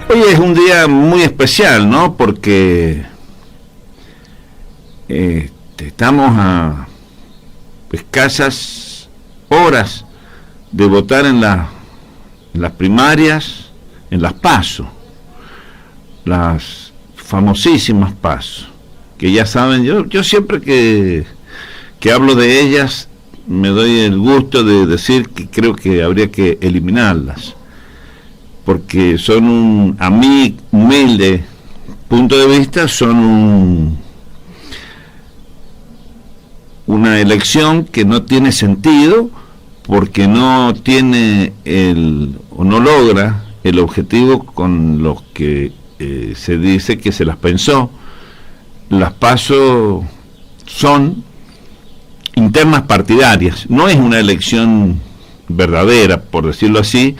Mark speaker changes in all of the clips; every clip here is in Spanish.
Speaker 1: Hoy es un día muy especial, ¿no? Porque estamos a escasas horas de votar en las primarias, en las PASO, las famosísimas PASO, que ya saben, yo siempre que hablo de ellas me doy el gusto de decir que creo que habría que eliminarlas, porque son a mi humilde punto de vista, son una elección que no tiene sentido, porque no tiene o no logra el objetivo con los que se dice que se las pensó. Las PASO son internas partidarias, no es una elección verdadera, por decirlo así,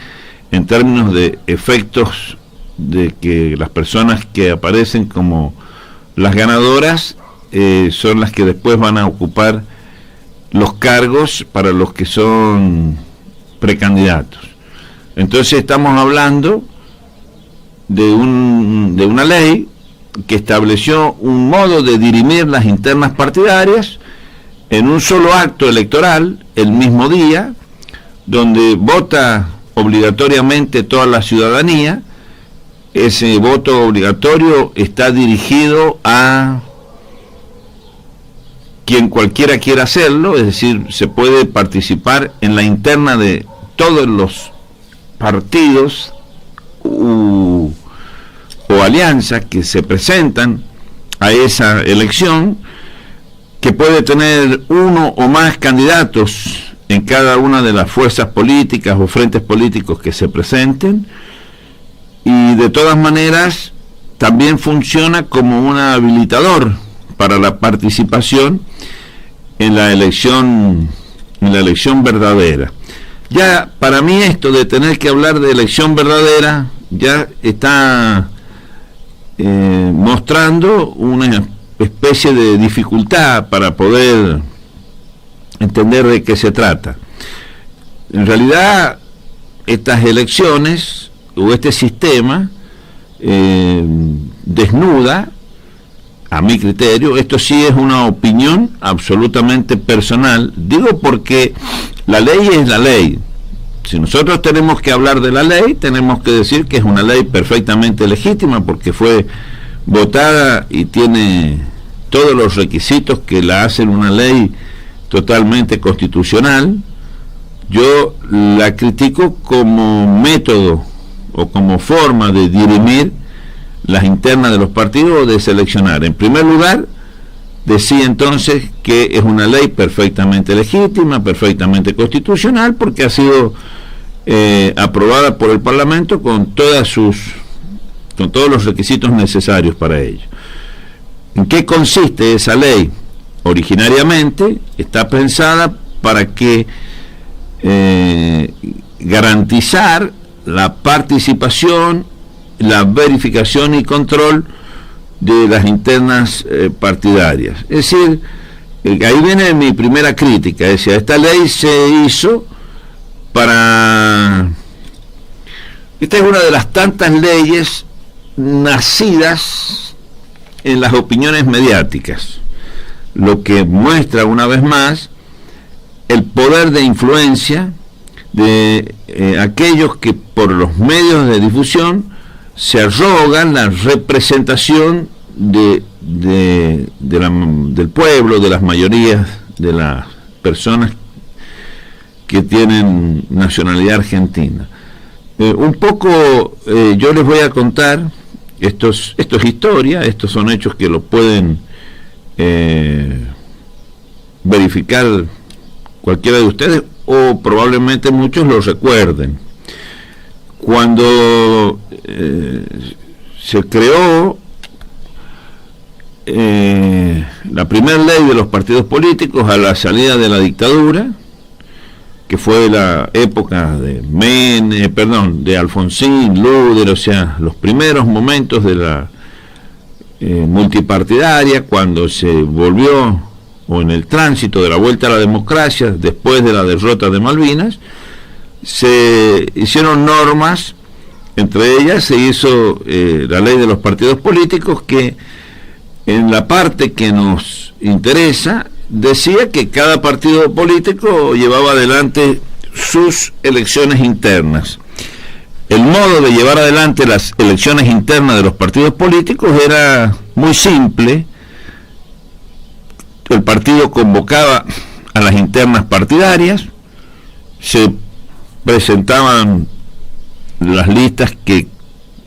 Speaker 1: en términos de efectos de que las personas que aparecen como las ganadoras son las que después van a ocupar los cargos para los que son precandidatos. Entonces estamos hablando de una ley que estableció un modo de dirimir las internas partidarias en un solo acto electoral, el mismo día, donde vota obligatoriamente toda la ciudadanía. Ese voto obligatorio está dirigido a quien cualquiera quiera hacerlo, es decir, se puede participar en la interna de todos los partidos o alianzas que se presentan a esa elección, que puede tener uno o más candidatos en cada una de las fuerzas políticas o frentes políticos que se presenten, y de todas maneras también funciona como un habilitador para la participación en la elección verdadera. Ya para mí esto de tener que hablar de elección verdadera ya está mostrando una especie de dificultad para poder entender de qué se trata. En realidad, estas elecciones o este sistema desnuda, a mi criterio, esto sí es una opinión absolutamente personal, digo porque la ley es la ley. Si nosotros tenemos que hablar de la ley, tenemos que decir que es una ley perfectamente legítima, porque fue votada y tiene todos los requisitos que la hacen una ley totalmente constitucional. Yo la critico como método o como forma de dirimir las internas de los partidos o de seleccionar. En primer lugar, decía entonces que es una ley perfectamente legítima, perfectamente constitucional, porque ha sido aprobada por el Parlamento con todos los requisitos necesarios para ello. ¿En qué consiste esa ley? Originariamente está pensada para que garantizar la participación, la verificación y control de las internas partidarias. Es decir, ahí viene mi primera crítica, es decir, esta ley se hizo para... Esta es una de las tantas leyes nacidas en las opiniones mediáticas, lo que muestra una vez más el poder de influencia de aquellos que por los medios de difusión se arrogan la representación del pueblo, de las mayorías de las personas que tienen nacionalidad argentina. Un poco yo les voy a contar, esto es historia, estos son hechos que lo pueden verificar cualquiera de ustedes, o probablemente muchos lo recuerden. Cuando se creó la primera ley de los partidos políticos a la salida de la dictadura, que fue la época de de Alfonsín, Luder, o sea, los primeros momentos de la multipartidaria, cuando se volvió, o en el tránsito de la vuelta a la democracia, después de la derrota de Malvinas, se hicieron normas Entre ellas se hizo la ley de los partidos políticos, que en la parte que nos interesa decía que cada partido político llevaba adelante sus elecciones internas. El modo de llevar adelante las elecciones internas de los partidos políticos era muy simple. El partido convocaba a las internas partidarias, se presentaban las listas que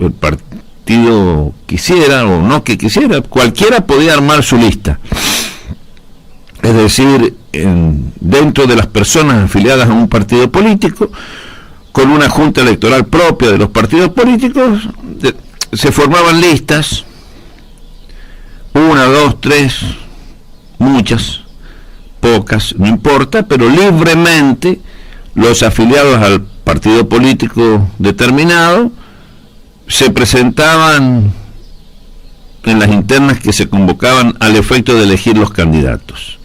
Speaker 1: el partido quisiera o no que quisiera, cualquiera podía armar su lista. Es decir, dentro de las personas afiliadas a un partido político, con una junta electoral propia de los partidos políticos, se formaban listas, 1, 2, 3, muchas, pocas, no importa, pero libremente los afiliados al partido político determinado se presentaban en las internas que se convocaban al efecto de elegir los candidatos.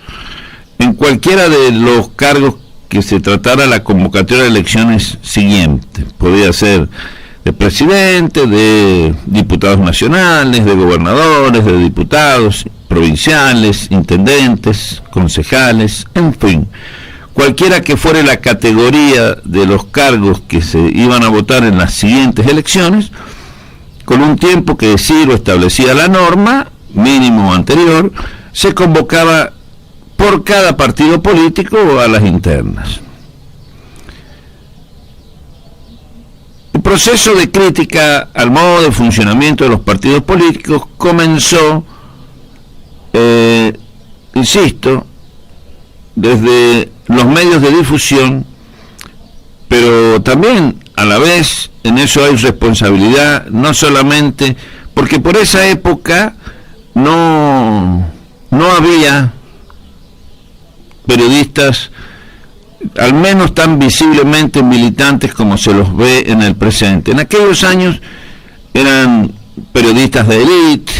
Speaker 1: En cualquiera de los cargos que se tratara la convocatoria de elecciones siguiente, podía ser de presidente, de diputados nacionales, de gobernadores, de diputados provinciales, intendentes, concejales, en fin, cualquiera que fuere la categoría de los cargos que se iban a votar en las siguientes elecciones, con un tiempo que sí lo establecía la norma, mínimo anterior, se convocaba por cada partido político a las internas. El proceso de crítica al modo de funcionamiento de los partidos políticos comenzó, insisto, desde los medios de difusión, pero también a la vez en eso hay responsabilidad, no solamente porque por esa época no había periodistas al menos tan visiblemente militantes como se los ve en el presente. En aquellos años eran periodistas de élite,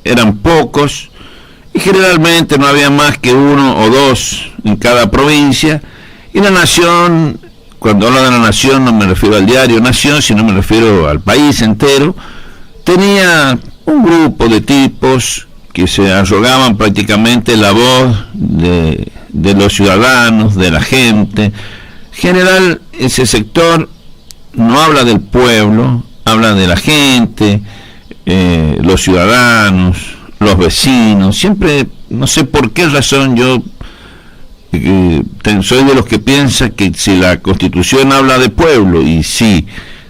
Speaker 1: eran pocos, y generalmente no había más que 1 o 2 en cada provincia, y la Nación, cuando hablo de la Nación no me refiero al diario Nación, sino me refiero al país entero, tenía un grupo de tipos que se arrogaban prácticamente la voz de los ciudadanos, de la gente. En general, ese sector no habla del pueblo, habla de la gente, los ciudadanos, los vecinos. Siempre, no sé por qué razón, yo soy de los que piensa que si la Constitución habla de pueblo, y si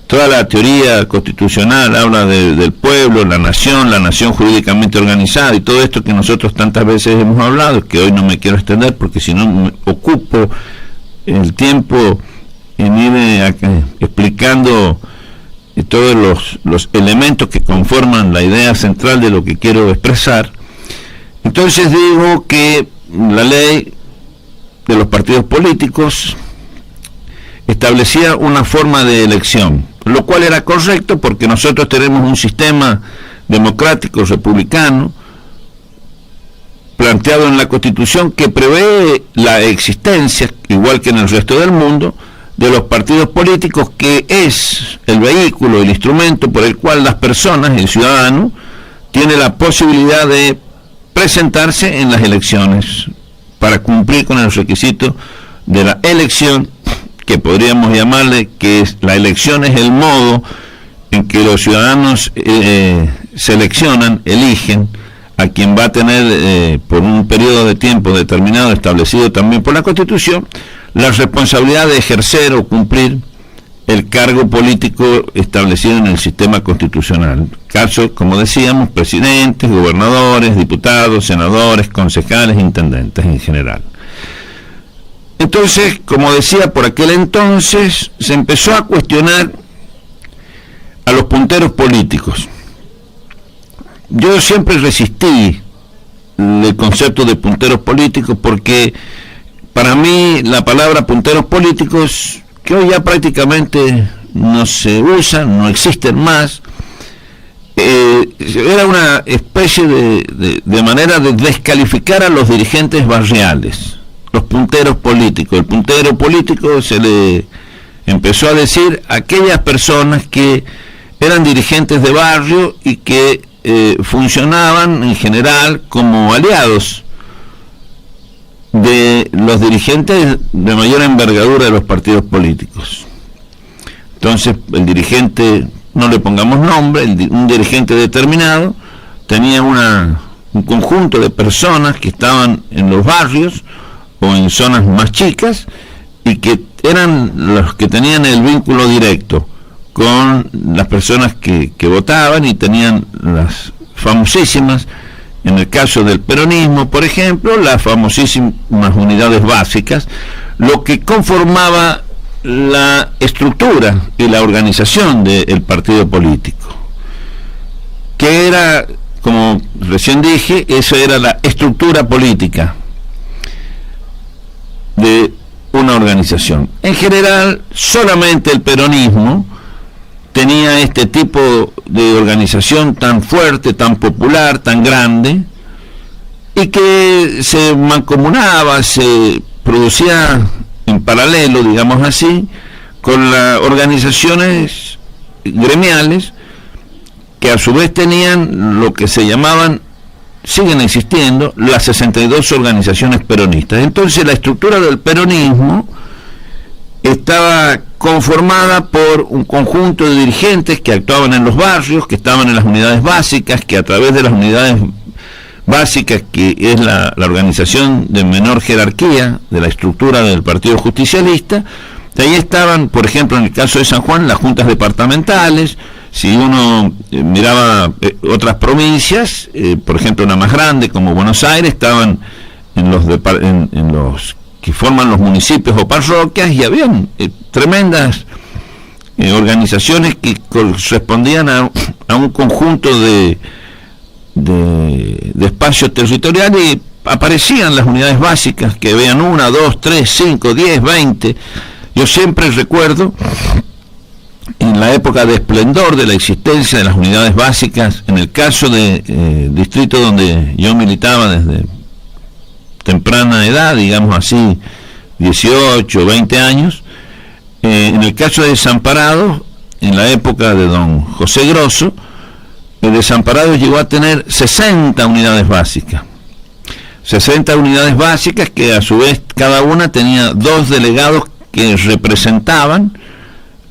Speaker 1: toda la teoría constitucional habla del pueblo, la nación jurídicamente organizada y todo esto que nosotros tantas veces hemos hablado, que hoy no me quiero extender porque si no me ocupo el tiempo en ir explicando todos los elementos que conforman la idea central de lo que quiero expresar. Entonces digo que la ley de los partidos políticos establecía una forma de elección, lo cual era correcto porque nosotros tenemos un sistema democrático republicano planteado en la Constitución que prevé la existencia, igual que en el resto del mundo, de los partidos políticos, que es el vehículo, el instrumento por el cual las personas, el ciudadano, tiene la posibilidad de presentarse en las elecciones para cumplir con el requisito de la elección, que podríamos llamarle que la elección es el modo en que los ciudadanos seleccionan, eligen a quien va a tener por un periodo de tiempo determinado, establecido también por la Constitución, la responsabilidad de ejercer o cumplir el cargo político establecido en el sistema constitucional. Casos, como decíamos, presidentes, gobernadores, diputados, senadores, concejales, intendentes en general. Entonces, como decía, por aquel entonces se empezó a cuestionar a los punteros políticos. Yo siempre resistí el concepto de punteros políticos porque para mí la palabra punteros políticos, que hoy ya prácticamente no se usan, no existen más, era una especie de manera de descalificar a los dirigentes barriales, los punteros políticos. El puntero político se le empezó a decir aquellas personas que eran dirigentes de barrio y que funcionaban en general como aliados de los dirigentes de mayor envergadura de los partidos políticos. Entonces, el dirigente, no le pongamos nombre, un dirigente determinado, tenía un conjunto de personas que estaban en los barrios o en zonas más chicas y que eran los que tenían el vínculo directo con las personas que votaban y tenían las famosísimas, en el caso del peronismo, por ejemplo, las famosísimas unidades básicas, lo que conformaba la estructura y la organización del partido político, que era, como recién dije, eso era la estructura política de una organización. En general, solamente el peronismo tenía este tipo de organización tan fuerte, tan popular, tan grande, y que se mancomunaba, se producía en paralelo, digamos así, con las organizaciones gremiales, que a su vez tenían lo que se llamaban, siguen existiendo, las 62 organizaciones peronistas. Entonces la estructura del peronismo estaba conformada por un conjunto de dirigentes que actuaban en los barrios, que estaban en las unidades básicas, que a través de las unidades básicas, que es la organización de menor jerarquía de la estructura del Partido Justicialista, de ahí estaban, por ejemplo, en el caso de San Juan, las juntas departamentales. Si uno miraba otras provincias, por ejemplo, una más grande como Buenos Aires, estaban en los que forman los municipios o parroquias, y habían tremendas organizaciones que correspondían a un conjunto de espacios territoriales, y aparecían las unidades básicas, que vean 1, 2, 3, 5, 10, 20. Yo siempre recuerdo, en la época de esplendor de la existencia de las unidades básicas, en el caso de distrito donde yo militaba desde temprana edad, digamos así, 18, 20 años, en el caso de Desamparados, en la época de don José Grosso, el Desamparados llegó a tener 60 unidades básicas. 60 unidades básicas que a su vez cada una tenía 2 delegados que representaban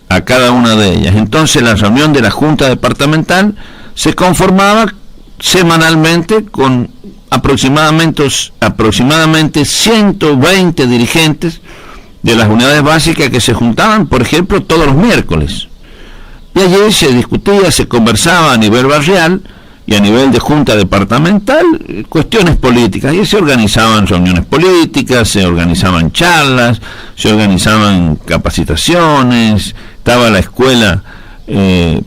Speaker 1: a cada una de ellas. Entonces la reunión de la Junta Departamental se conformaba semanalmente con aproximadamente 120 dirigentes de las unidades básicas, que se juntaban, por ejemplo, todos los miércoles. Y allí se discutía, se conversaba a nivel barrial y a nivel de junta departamental cuestiones políticas, y se organizaban reuniones políticas, se organizaban charlas, se organizaban capacitaciones, estaba la escuela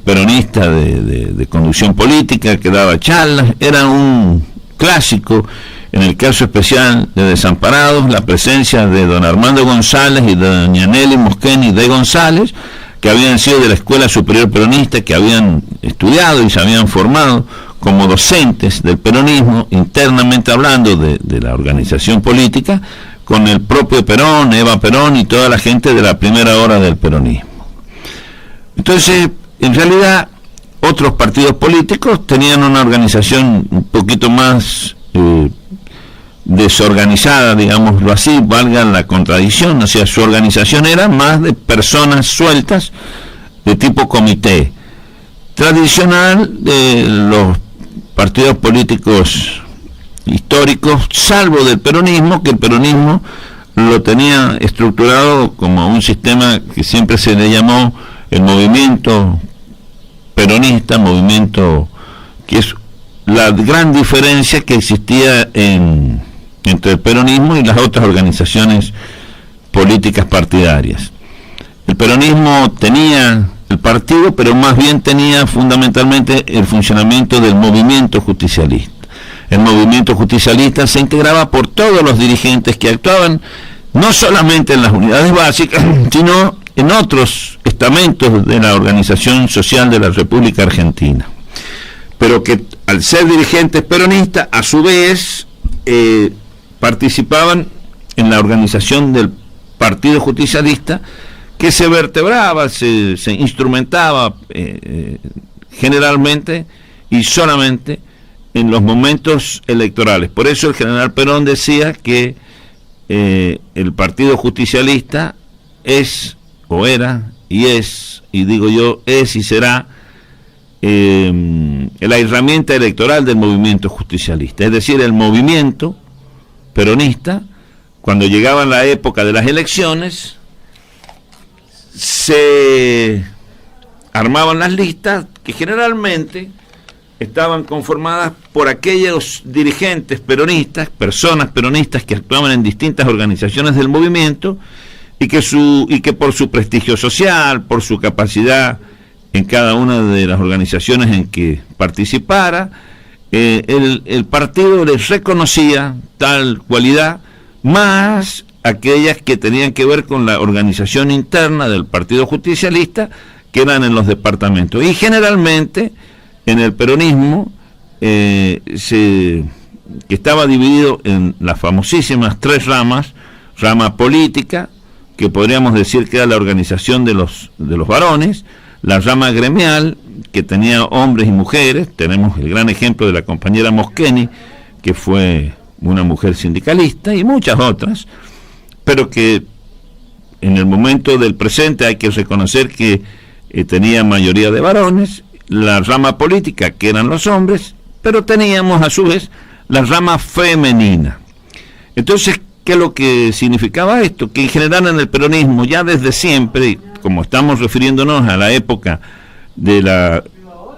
Speaker 1: peronista de conducción política que daba charlas. Era un clásico, en el caso especial de Desamparados, la presencia de don Armando González y de doña Nelly Mosqueni de González, que habían sido de la Escuela Superior Peronista, que habían estudiado y se habían formado como docentes del peronismo, internamente hablando de la organización política, con el propio Perón, Eva Perón y toda la gente de la primera hora del peronismo. Entonces, en realidad, otros partidos políticos tenían una organización un poquito más desorganizada, digámoslo así, valga la contradicción. O sea, su organización era más de personas sueltas de tipo comité, tradicional de los partidos políticos históricos, salvo del peronismo, que el peronismo lo tenía estructurado como un sistema que siempre se le llamó el movimiento peronista, movimiento que es la gran diferencia que existía entre el peronismo y las otras organizaciones políticas partidarias. El peronismo tenía el partido, pero más bien tenía fundamentalmente el funcionamiento del movimiento justicialista. El movimiento justicialista se integraba por todos los dirigentes que actuaban no solamente en las unidades básicas, sino en otros estamentos de la organización social de la República Argentina, pero que al ser dirigentes peronistas, a su vez participaban en la organización del Partido Justicialista, que se vertebraba, se instrumentaba generalmente y solamente en los momentos electorales. Por eso el general Perón decía que el Partido Justicialista es, o era, y es, y digo yo, es y será la herramienta electoral del movimiento justicialista. Es decir, el movimiento peronista, cuando llegaba la época de las elecciones, se armaban las listas que generalmente estaban conformadas por aquellos dirigentes peronistas, personas peronistas que actuaban en distintas organizaciones del movimiento y que por su prestigio social, por su capacidad en cada una de las organizaciones en que participara, el partido les reconocía tal cualidad, más aquellas que tenían que ver con la organización interna del Partido Justicialista, que eran en los departamentos. Y generalmente en el peronismo, que estaba dividido en las famosísimas 3 ramas: rama política, que podríamos decir que era la organización de los varones; la rama gremial, que tenía hombres y mujeres. Tenemos el gran ejemplo de la compañera Mosqueni, que fue una mujer sindicalista, y muchas otras, pero que en el momento del presente hay que reconocer que tenía mayoría de varones; la rama política, que eran los hombres, pero teníamos a su vez la rama femenina. Entonces, ¿qué es lo que significaba esto? Que en general en el peronismo, ya desde siempre, como estamos refiriéndonos a la época de la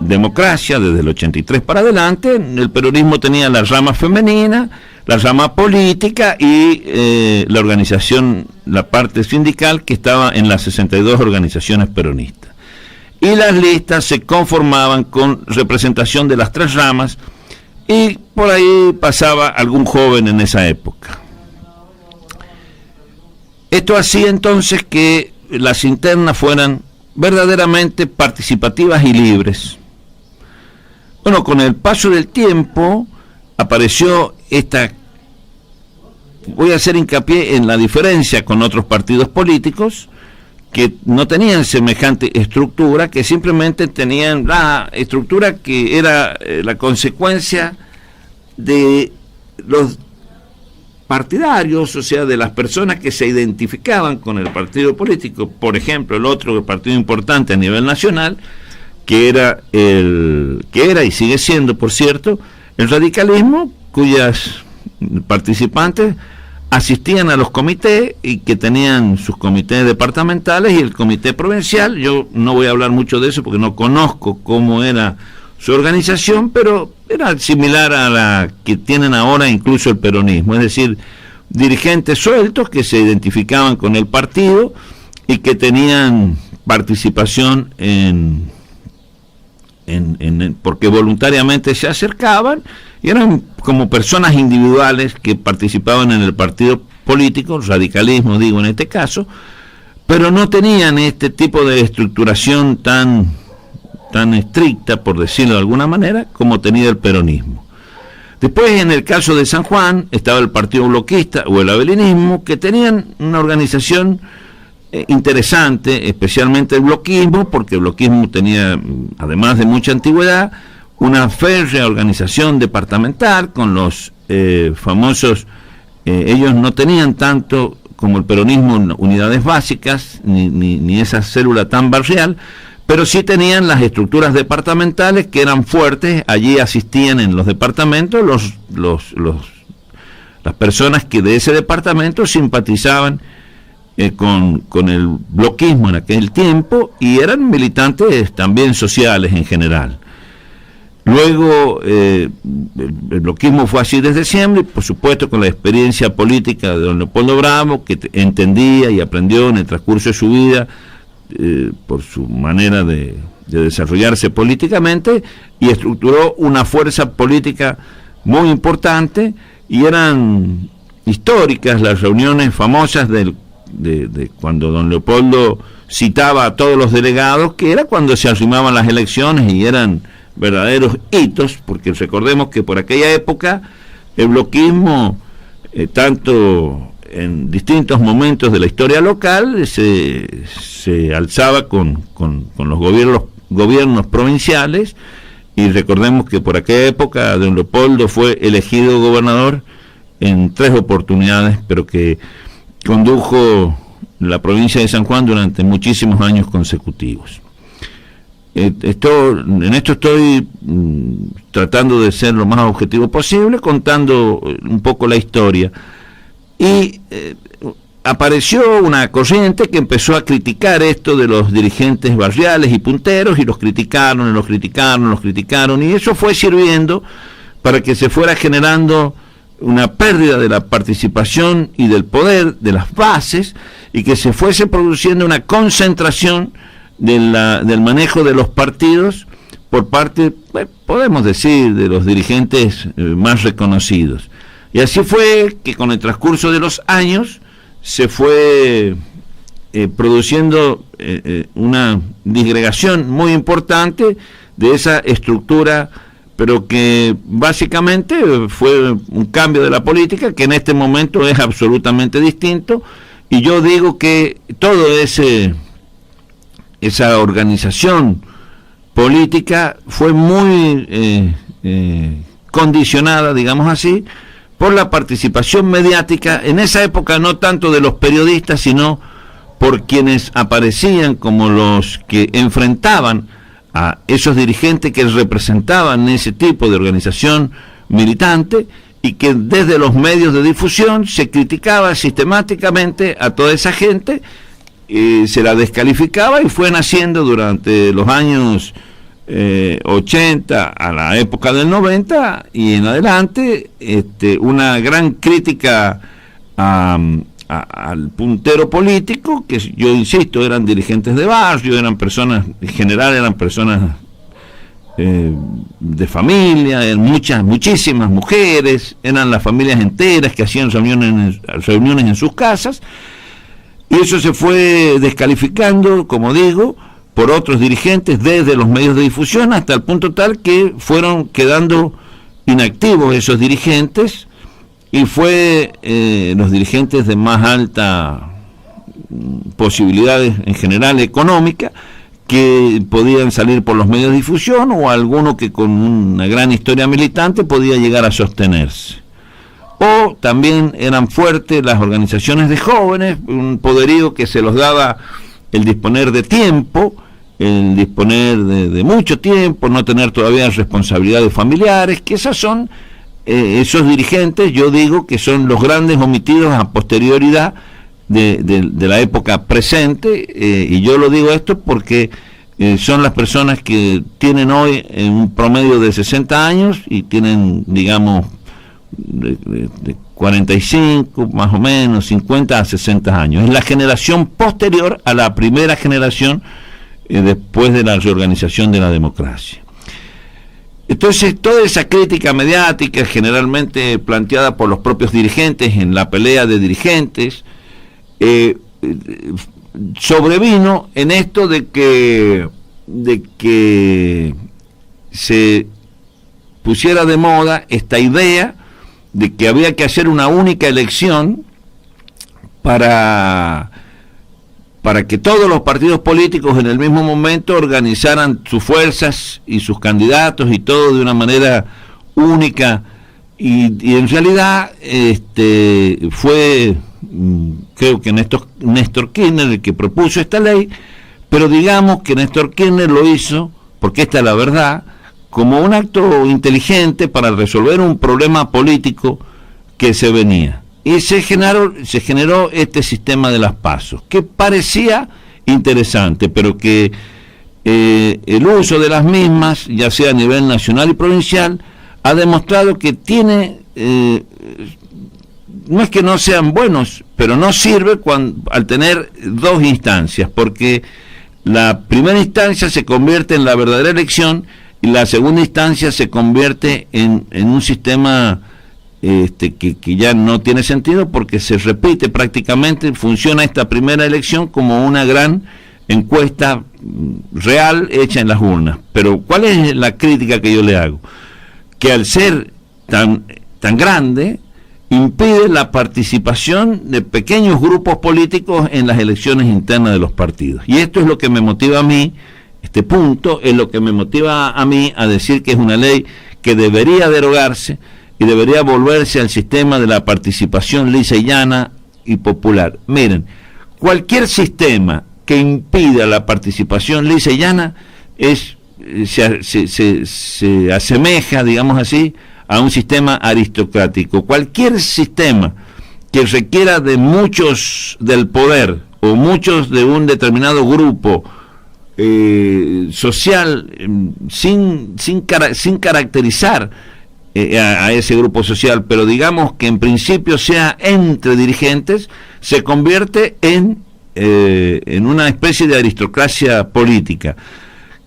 Speaker 1: democracia, desde el 83 para adelante, el peronismo tenía la rama femenina, la rama política y la organización, la parte sindical, que estaba en las 62 organizaciones peronistas. Y las listas se conformaban con representación de las 3 ramas, y por ahí pasaba algún joven en esa época. Esto hacía entonces que las internas fueran verdaderamente participativas y libres. Bueno, con el paso del tiempo apareció esta, voy a hacer hincapié en la diferencia con otros partidos políticos, que no tenían semejante estructura, que simplemente tenían la estructura que era la consecuencia de los partidarios, o sea, de las personas que se identificaban con el partido político. Por ejemplo, el otro partido importante a nivel nacional, que era y sigue siendo, por cierto, el radicalismo, cuyas participantes asistían a los comités y que tenían sus comités departamentales y el comité provincial. Yo no voy a hablar mucho de eso porque no conozco cómo era su organización, pero era similar a la que tienen ahora incluso el peronismo, es decir, dirigentes sueltos que se identificaban con el partido y que tenían participación porque voluntariamente se acercaban, y eran como personas individuales que participaban en el partido político, radicalismo digo en este caso, pero no tenían este tipo de estructuración tan estricta, por decirlo de alguna manera, como tenía el peronismo. Después, en el caso de San Juan, estaba el partido bloquista o el abelinismo, que tenían una organización interesante, especialmente el bloquismo, porque el bloquismo tenía, además de mucha antigüedad, una férrea organización departamental con los famosos, ellos no tenían tanto como el peronismo unidades básicas, ni esa célula tan barrial, pero sí tenían las estructuras departamentales que eran fuertes. Allí asistían en los departamentos las personas que de ese departamento simpatizaban con el bloquismo en aquel tiempo, y eran militantes también sociales en general. Luego el bloquismo fue así desde siempre, por supuesto con la experiencia política de don Leopoldo Bravo, que entendía y aprendió en el transcurso de su vida, por su manera de desarrollarse políticamente, y estructuró una fuerza política muy importante, y eran históricas las reuniones famosas de cuando don Leopoldo citaba a todos los delegados, que era cuando se arrimaban las elecciones, y eran verdaderos hitos, porque recordemos que por aquella época el bloquismo, tanto en distintos momentos de la historia local se alzaba con los gobiernos provinciales, y recordemos que por aquella época don Leopoldo fue elegido gobernador en 3 oportunidades, pero que condujo la provincia de San Juan durante muchísimos años consecutivos. En esto estoy tratando de ser lo más objetivo posible, contando un poco la historia. Y apareció una corriente que empezó a criticar esto de los dirigentes barriales y punteros, y los criticaron, y eso fue sirviendo para que se fuera generando una pérdida de la participación y del poder de las bases, y que se fuese produciendo una concentración del manejo de los partidos por parte, podemos decir, de los dirigentes más reconocidos. Y así fue que con el transcurso de los años se fue produciendo una disgregación muy importante de esa estructura, pero que básicamente fue un cambio de la política que en este momento es absolutamente distinto. Y yo digo que todo esa organización política fue muy condicionada, digamos así, por la participación mediática, en esa época no tanto de los periodistas, sino por quienes aparecían como los que enfrentaban a esos dirigentes que representaban ese tipo de organización militante, y que desde los medios de difusión se criticaba sistemáticamente a toda esa gente, se la descalificaba, y fue naciendo durante los años 80 a la época del 90 y en adelante una gran crítica al puntero político, que yo insisto, eran dirigentes de barrio, eran personas, en general eran personas de familia, eran muchísimas mujeres, eran las familias enteras que hacían reuniones en sus casas, y eso se fue descalificando, como digo, por otros dirigentes desde los medios de difusión, hasta el punto tal que fueron quedando inactivos esos dirigentes, y fue los dirigentes de más alta posibilidades en general económica que podían salir por los medios de difusión, o alguno que con una gran historia militante podía llegar a sostenerse. O también eran fuertes las organizaciones de jóvenes, un poderío que se los daba el disponer de tiempo, el disponer de mucho tiempo, no tener todavía responsabilidades familiares, que esas son, esos dirigentes, yo digo que son los grandes omitidos a posterioridad de la época presente, y yo lo digo esto porque son las personas que tienen hoy un promedio de 60 años y tienen, digamos, de 45 más o menos, 50 a 60 años. Es la generación posterior a la primera generación después de la reorganización de la democracia. Entonces, toda esa crítica mediática, generalmente planteada por los propios dirigentes en la pelea de dirigentes, sobrevino en esto de que se pusiera de moda esta idea de que había que hacer una única elección para que todos los partidos políticos en el mismo momento organizaran sus fuerzas y sus candidatos y todo de una manera única, y en realidad fue, creo que Néstor Kirchner el que propuso esta ley, pero digamos que Néstor Kirchner lo hizo, porque esta es la verdad, como un acto inteligente para resolver un problema político que se venía. Y se generó este sistema de las PASO, que parecía interesante, pero que el uso de las mismas, ya sea a nivel nacional y provincial, ha demostrado que tiene, no es que no sean buenos, pero no sirve al tener dos instancias, porque la primera instancia se convierte en la verdadera elección y la segunda instancia se convierte en un sistema que ya no tiene sentido, porque se repite prácticamente, funciona esta primera elección como una gran encuesta real hecha en las urnas. Pero ¿cuál es la crítica que yo le hago? Que al ser tan grande, impide la participación de pequeños grupos políticos en las elecciones internas de los partidos. Y esto es lo que me motiva a mí, este punto es lo que me motiva a mí a decir que es una ley que debería derogarse y debería volverse al sistema de la participación lisa y llana y popular. Miren, cualquier sistema que impida la participación lisa y llana se asemeja, digamos así, a un sistema aristocrático. Cualquier sistema que requiera de muchos del poder o muchos de un determinado grupo social sin caracterizar a ese grupo social, pero digamos que en principio sea entre dirigentes, se convierte en una especie de aristocracia política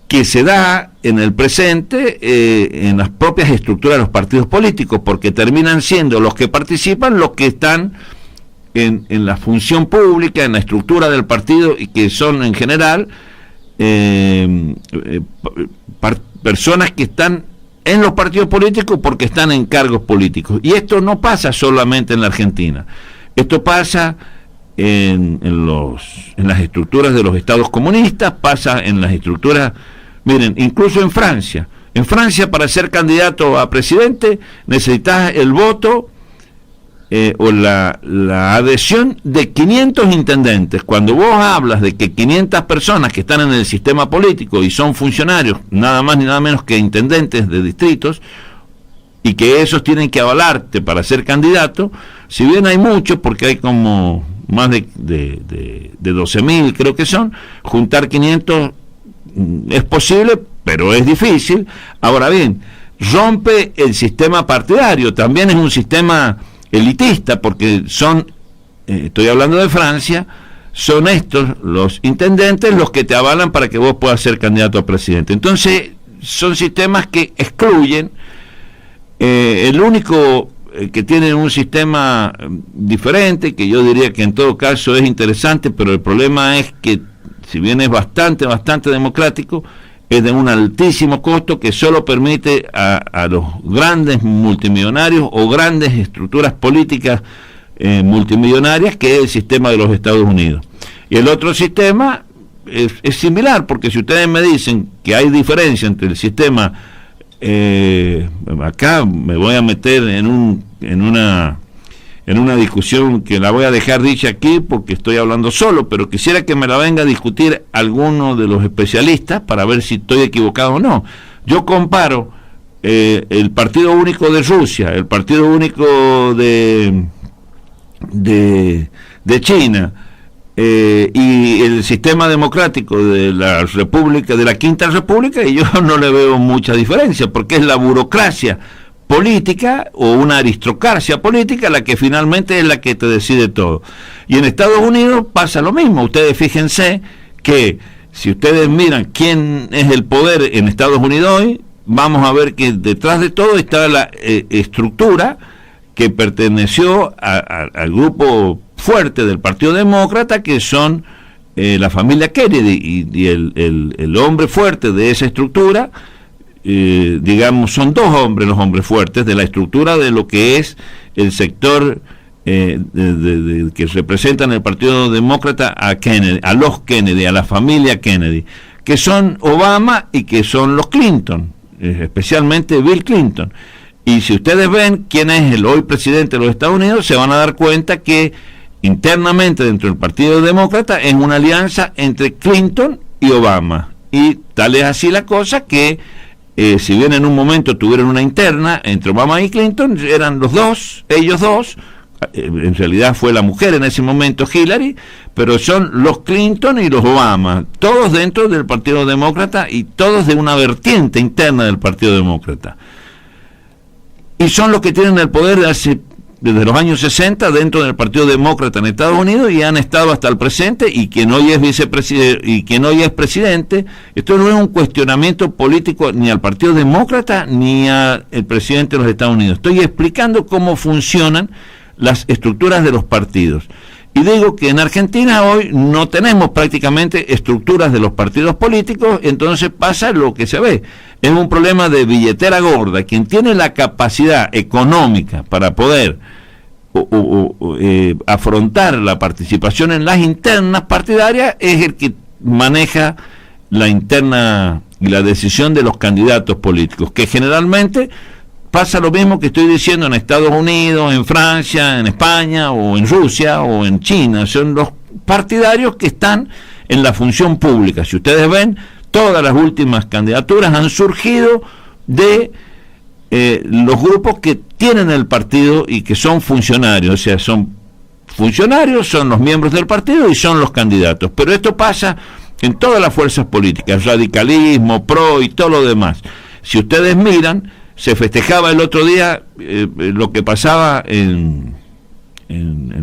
Speaker 1: que se da en el presente en las propias estructuras de los partidos políticos, porque terminan siendo los que participan los que están en la función pública, en la estructura del partido, y que son en general personas que están en los partidos políticos porque están en cargos políticos. Y esto no pasa solamente en la Argentina, esto pasa en las estructuras de los estados comunistas, pasa en las estructuras, miren, incluso en Francia. En Francia, para ser candidato a presidente necesitas el voto o la adhesión de 500 intendentes. Cuando vos hablas de que 500 personas que están en el sistema político y son funcionarios, nada más ni nada menos que intendentes de distritos, y que esos tienen que avalarte para ser candidato, si bien hay muchos, porque hay como más de 12.000 creo que son, juntar 500 es posible, pero es difícil. Ahora bien, rompe el sistema partidario, también es un sistema elitista, porque estoy hablando de Francia, son estos los intendentes los que te avalan para que vos puedas ser candidato a presidente. Entonces son sistemas que excluyen. El único que tiene un sistema diferente, que yo diría que en todo caso es interesante, pero el problema es que si bien es bastante democrático, es de un altísimo costo que solo permite a los grandes multimillonarios o grandes estructuras políticas multimillonarias, que es el sistema de los Estados Unidos. Y el otro sistema es similar, porque si ustedes me dicen que hay diferencia entre el sistema, acá me voy a meter en una discusión que la voy a dejar dicha aquí porque estoy hablando solo, pero quisiera que me la venga a discutir alguno de los especialistas para ver si estoy equivocado o no. Yo comparo el Partido Único de Rusia, el Partido Único de China y el sistema democrático de la República, de la Quinta República, y yo no le veo mucha diferencia, porque es la burocracia política o una aristocracia política la que finalmente es la que te decide todo. Y en Estados Unidos pasa lo mismo. Ustedes fíjense que si ustedes miran quién es el poder en Estados Unidos hoy, vamos a ver que detrás de todo está la estructura que perteneció al grupo fuerte del Partido Demócrata, que son la familia Kennedy, y el hombre fuerte de esa estructura, digamos, son dos hombres los hombres fuertes de la estructura de lo que es el sector que representan el Partido Demócrata a Kennedy, a los Kennedy, a la familia Kennedy, que son Obama y que son los Clinton, especialmente Bill Clinton. Y si ustedes ven quién es el hoy presidente de los Estados Unidos, se van a dar cuenta que internamente dentro del Partido Demócrata es una alianza entre Clinton y Obama, y tal es así la cosa que si bien en un momento tuvieron una interna entre Obama y Clinton, eran ellos dos, en realidad fue la mujer en ese momento, Hillary, pero son los Clinton y los Obama, todos dentro del Partido Demócrata y todos de una vertiente interna del Partido Demócrata. Y son los que tienen el poder desde los años 60 dentro del Partido Demócrata en Estados Unidos, y han estado hasta el presente, y quien hoy es vicepresidente y quien hoy es presidente. Esto no es un cuestionamiento político ni al Partido Demócrata ni al presidente de los Estados Unidos. Estoy explicando cómo funcionan las estructuras de los partidos. Y digo que en Argentina hoy no tenemos prácticamente estructuras de los partidos políticos, entonces pasa lo que se ve. Es un problema de billetera gorda. Quien tiene la capacidad económica para poder afrontar la participación en las internas partidarias es el que maneja la interna y la decisión de los candidatos políticos, que generalmente pasa lo mismo que estoy diciendo en Estados Unidos, en Francia, en España, o en Rusia, o en China. Son los partidarios que están en la función pública. Si ustedes ven, todas las últimas candidaturas han surgido de los grupos que tienen el partido y que son funcionarios, o sea, son funcionarios, son los miembros del partido y son los candidatos. Pero esto pasa en todas las fuerzas políticas, radicalismo, PRO y todo lo demás. Si ustedes miran, se festejaba el otro día lo que pasaba en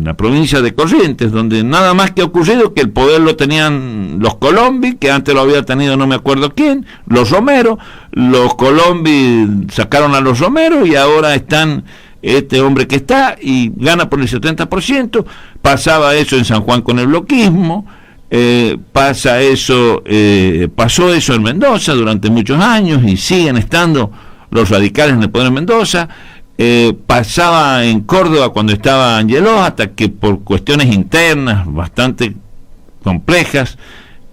Speaker 1: la provincia de Corrientes, donde nada más que ha ocurrido que el poder lo tenían los Colombi, que antes lo había tenido no me acuerdo quién, los Romero. Los Colombi sacaron a los Romero y ahora están este hombre que está y gana por el 70%. Pasaba eso en San Juan con el bloquismo, pasó eso en Mendoza durante muchos años y siguen estando los radicales en el poder en Mendoza. Pasaba en Córdoba cuando estaba Angeló, hasta que por cuestiones internas bastante complejas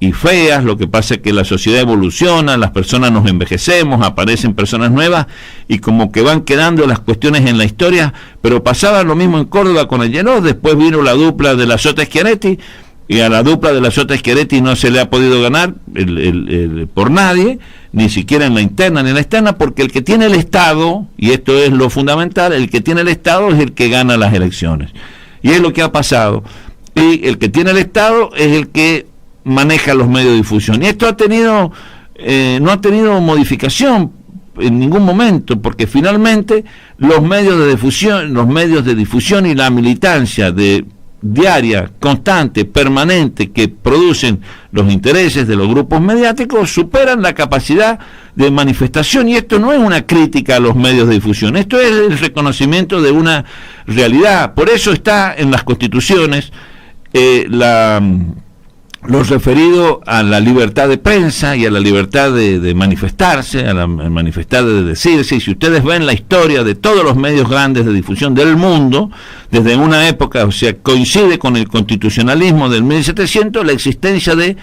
Speaker 1: y feas, lo que pasa es que la sociedad evoluciona, las personas nos envejecemos, aparecen personas nuevas y como que van quedando las cuestiones en la historia, pero pasaba lo mismo en Córdoba con Angeló. Después vino la dupla de la Sota Schiaretti, y a la dupla de la Sota Schiaretti no se le ha podido ganar por nadie, ni siquiera en la interna ni en la externa, porque el que tiene el Estado, y esto es lo fundamental, el que tiene el Estado es el que gana las elecciones, y es lo que ha pasado, y el que tiene el Estado es el que maneja los medios de difusión, y esto no ha tenido modificación en ningún momento, porque finalmente los medios de difusión y la militancia diaria, constante, permanente, que producen los intereses de los grupos mediáticos, superan la capacidad de manifestación, y esto no es una crítica a los medios de difusión, esto es el reconocimiento de una realidad. Por eso está en las constituciones lo referido a la libertad de prensa y a la libertad de manifestarse, a la manifestar de decirse. Y si ustedes ven la historia de todos los medios grandes de difusión del mundo, desde una época, o sea, coincide con el constitucionalismo del 1700, la existencia de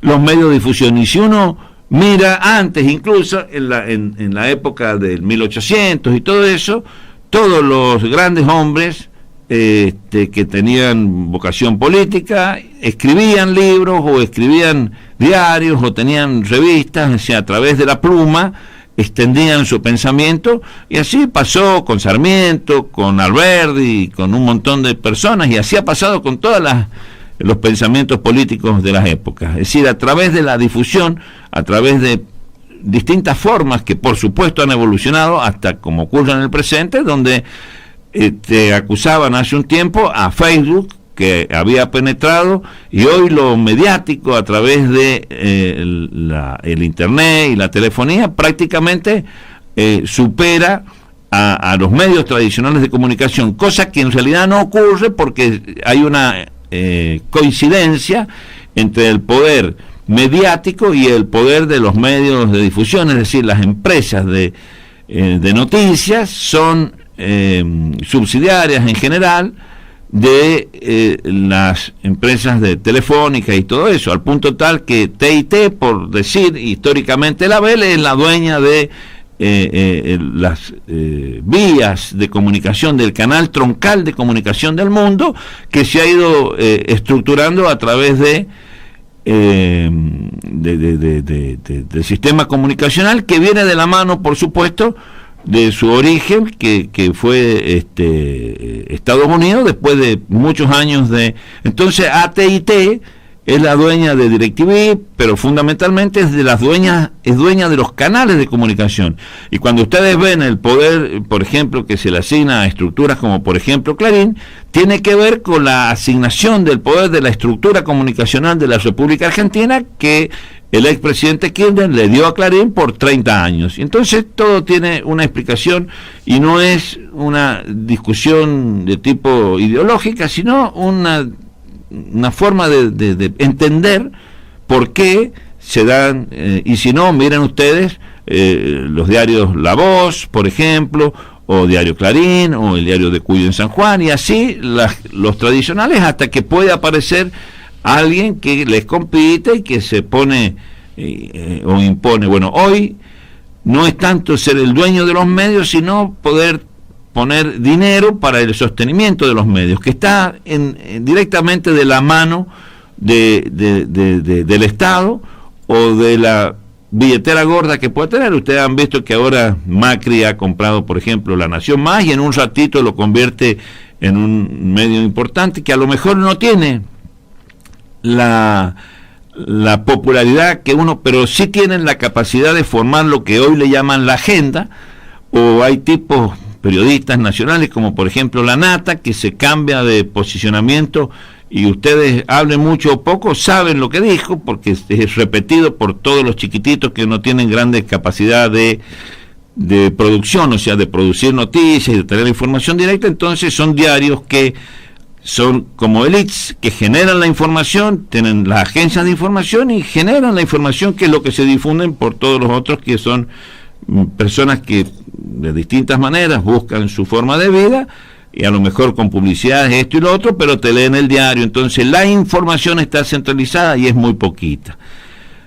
Speaker 1: los medios de difusión. Y si uno mira antes, incluso en la época del 1800 y todo eso, todos los grandes hombres que tenían vocación política escribían libros o escribían diarios o tenían revistas, o sea, a través de la pluma extendían su pensamiento, y así pasó con Sarmiento, con Alberdi, con un montón de personas, y así ha pasado con todos los pensamientos políticos de las épocas. Es decir, a través de la difusión, a través de distintas formas que por supuesto han evolucionado hasta como ocurre en el presente, donde acusaban hace un tiempo a Facebook que había penetrado, y hoy lo mediático a través de el internet y la telefonía prácticamente supera a los medios tradicionales de comunicación, cosa que en realidad no ocurre, porque hay una coincidencia entre el poder mediático y el poder de los medios de difusión. Es decir, las empresas de noticias son subsidiarias en general de las empresas de telefónica y todo eso, al punto tal que TIT, por decir históricamente, la Bell es la dueña de las vías de comunicación, del canal troncal de comunicación del mundo, que se ha ido estructurando a través del sistema comunicacional, que viene de la mano, por supuesto, de su origen, que fue Estados Unidos, después de muchos años de... Entonces AT&T es la dueña de DirecTV, pero fundamentalmente es dueña de los canales de comunicación. Y cuando ustedes ven el poder, por ejemplo, que se le asigna a estructuras como por ejemplo Clarín, tiene que ver con la asignación del poder de la estructura comunicacional de la República Argentina, que el expresidente Kirchner le dio a Clarín por 30 años. Entonces todo tiene una explicación, y no es una discusión de tipo ideológica, sino una forma de entender por qué se dan, y si no, miren ustedes los diarios La Voz, por ejemplo, o Diario Clarín, o el Diario de Cuyo en San Juan, y así los tradicionales, hasta que puede aparecer alguien que les compite y que se pone o impone. Bueno, hoy no es tanto ser el dueño de los medios, sino poder poner dinero para el sostenimiento de los medios, que está directamente de la mano del Estado o de la billetera gorda que puede tener. Ustedes han visto que ahora Macri ha comprado, por ejemplo, La Nación Más, y en un ratito lo convierte en un medio importante que a lo mejor no tiene la popularidad que uno, pero sí tienen la capacidad de formar lo que hoy le llaman la agenda. O hay tipos periodistas nacionales como por ejemplo La Nata, que se cambia de posicionamiento, y ustedes hablen mucho o poco, saben lo que dijo, porque es repetido por todos los chiquititos que no tienen grandes capacidad de producción, o sea, de producir noticias y de tener información directa. Entonces son diarios que son como elites, que generan la información, tienen las agencias de información y generan la información, que es lo que se difunden por todos los otros, que son personas que de distintas maneras buscan su forma de vida, y a lo mejor con publicidades, esto y lo otro, pero te leen el diario. Entonces la información está centralizada y es muy poquita.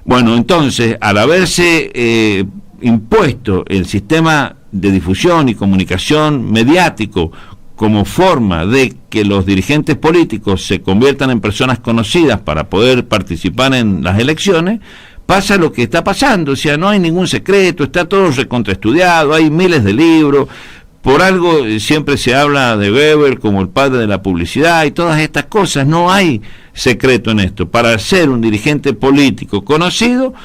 Speaker 1: Bueno, entonces, al haberse impuesto el sistema de difusión y comunicación mediático como forma de que los dirigentes políticos se conviertan en personas conocidas para poder participar en las elecciones, pasa lo que está pasando. O sea, no hay ningún secreto, está todo recontraestudiado, hay miles de libros. Por algo siempre se habla de Weber como el padre de la publicidad y todas estas cosas. No hay secreto en esto. Para ser un dirigente político conocido,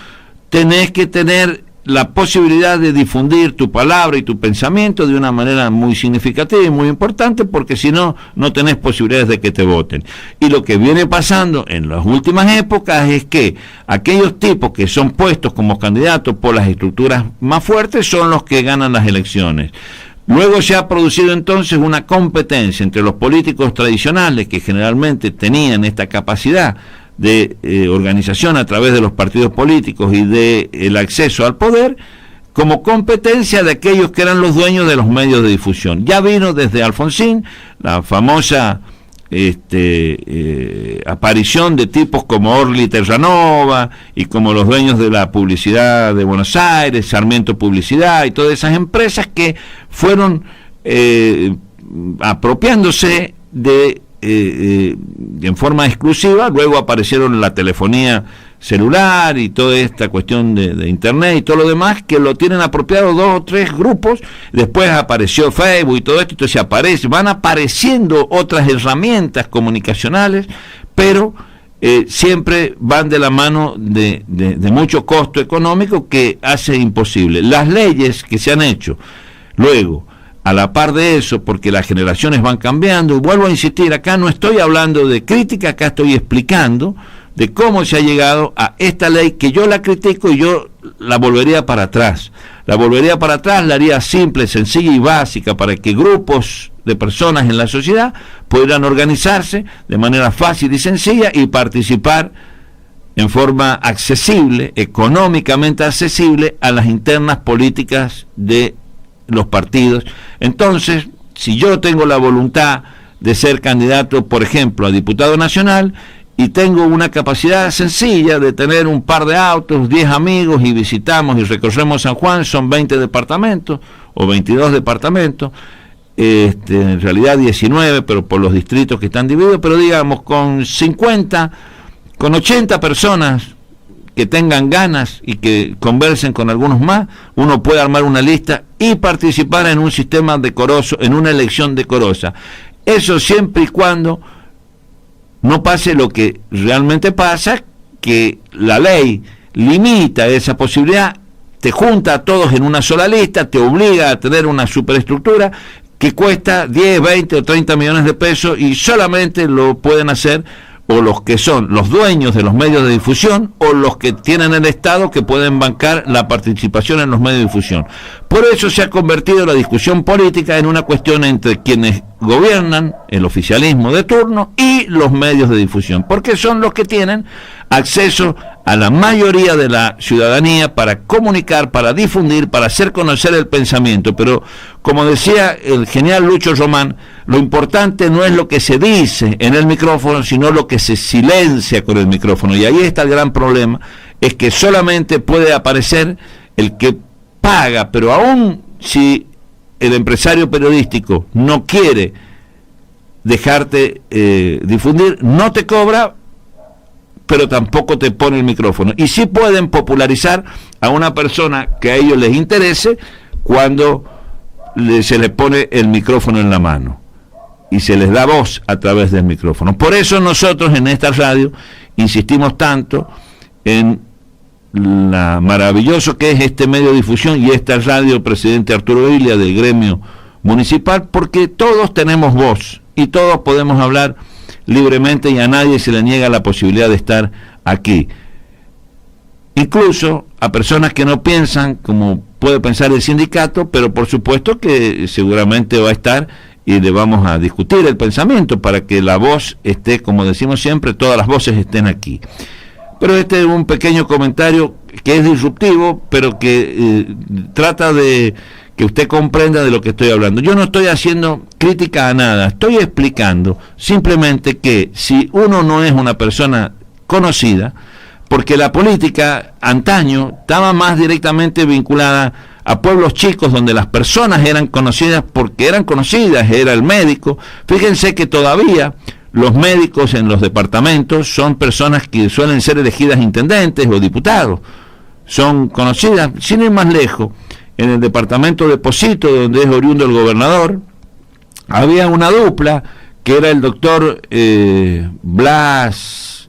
Speaker 1: tenés que tener la posibilidad de difundir tu palabra y tu pensamiento de una manera muy significativa y muy importante, porque si no, no tenés posibilidades de que te voten. Y lo que viene pasando en las últimas épocas es que aquellos tipos que son puestos como candidatos por las estructuras más fuertes son los que ganan las elecciones. Luego se ha producido entonces una competencia entre los políticos tradicionales, que generalmente tenían esta capacidad de organización a través de los partidos políticos y de el acceso al poder, como competencia de aquellos que eran los dueños de los medios de difusión. Ya vino desde Alfonsín la famosa aparición de tipos como Orly Terranova y como los dueños de la publicidad de Buenos Aires, Sarmiento Publicidad y todas esas empresas que fueron apropiándose en forma exclusiva. Luego aparecieron la telefonía celular y toda esta cuestión de internet y todo lo demás, que lo tienen apropiado 2 o 3 grupos. Después apareció Facebook y todo esto. Entonces van apareciendo otras herramientas comunicacionales, pero siempre van de la mano de mucho costo económico que hace imposible las leyes que se han hecho. Luego, a la par de eso, porque las generaciones van cambiando, y vuelvo a insistir, acá no estoy hablando de crítica, acá estoy explicando de cómo se ha llegado a esta ley, que yo la critico y yo la volvería para atrás. La volvería para atrás, la haría simple, sencilla y básica, para que grupos de personas en la sociedad pudieran organizarse de manera fácil y sencilla y participar en forma accesible, económicamente accesible, a las internas políticas de los partidos. Entonces, si yo tengo la voluntad de ser candidato, por ejemplo, a diputado nacional, y tengo una capacidad sencilla de tener un par de autos, 10 amigos, y visitamos y recorremos San Juan, son 20 departamentos o 22 departamentos, en realidad 19, pero por los distritos que están divididos, pero digamos con 50, con 80 personas que tengan ganas y que conversen con algunos más, uno puede armar una lista y participar en un sistema decoroso, en una elección decorosa. Eso siempre y cuando no pase lo que realmente pasa, que la ley limita esa posibilidad, te junta a todos en una sola lista, te obliga a tener una superestructura que cuesta 10, 20 o 30 millones de pesos, y solamente lo pueden hacer o los que son los dueños de los medios de difusión o los que tienen el Estado, que pueden bancar la participación en los medios de difusión. Por eso se ha convertido la discusión política en una cuestión entre quienes gobiernan, el oficialismo de turno, y los medios de difusión, porque son los que tienen acceso a la mayoría de la ciudadanía para comunicar, para difundir, para hacer conocer el pensamiento. Pero, como decía el genial Lucho Román, lo importante no es lo que se dice en el micrófono, sino lo que se silencia con el micrófono. Y ahí está el gran problema, es que solamente puede aparecer el que paga, pero aún si el empresario periodístico no quiere dejarte difundir, no te cobra, pero tampoco te pone el micrófono. Y sí pueden popularizar a una persona que a ellos les interese cuando se les pone el micrófono en la mano y se les da voz a través del micrófono. Por eso nosotros en esta radio insistimos tanto en la maravilloso que es este medio de difusión y esta radio, presidente Arturo Illia, del gremio municipal, porque todos tenemos voz y todos podemos hablar libremente y a nadie se le niega la posibilidad de estar aquí. Incluso a personas que no piensan como puede pensar el sindicato, pero por supuesto que seguramente va a estar y le vamos a discutir el pensamiento para que la voz esté, como decimos siempre, todas las voces estén aquí. Pero este es un pequeño comentario que es disruptivo, pero que trata de que usted comprenda de lo que estoy hablando. Yo no estoy haciendo crítica a nada, estoy explicando simplemente que si uno no es una persona conocida, porque la política antaño estaba más directamente vinculada a pueblos chicos donde las personas eran conocidas porque eran conocidas, era el médico. Fíjense que todavía los médicos en los departamentos son personas que suelen ser elegidas intendentes o diputados, son conocidas, sin ir más lejos. En el departamento de Pocito, donde es oriundo el gobernador, había una dupla que era el doctor Blas,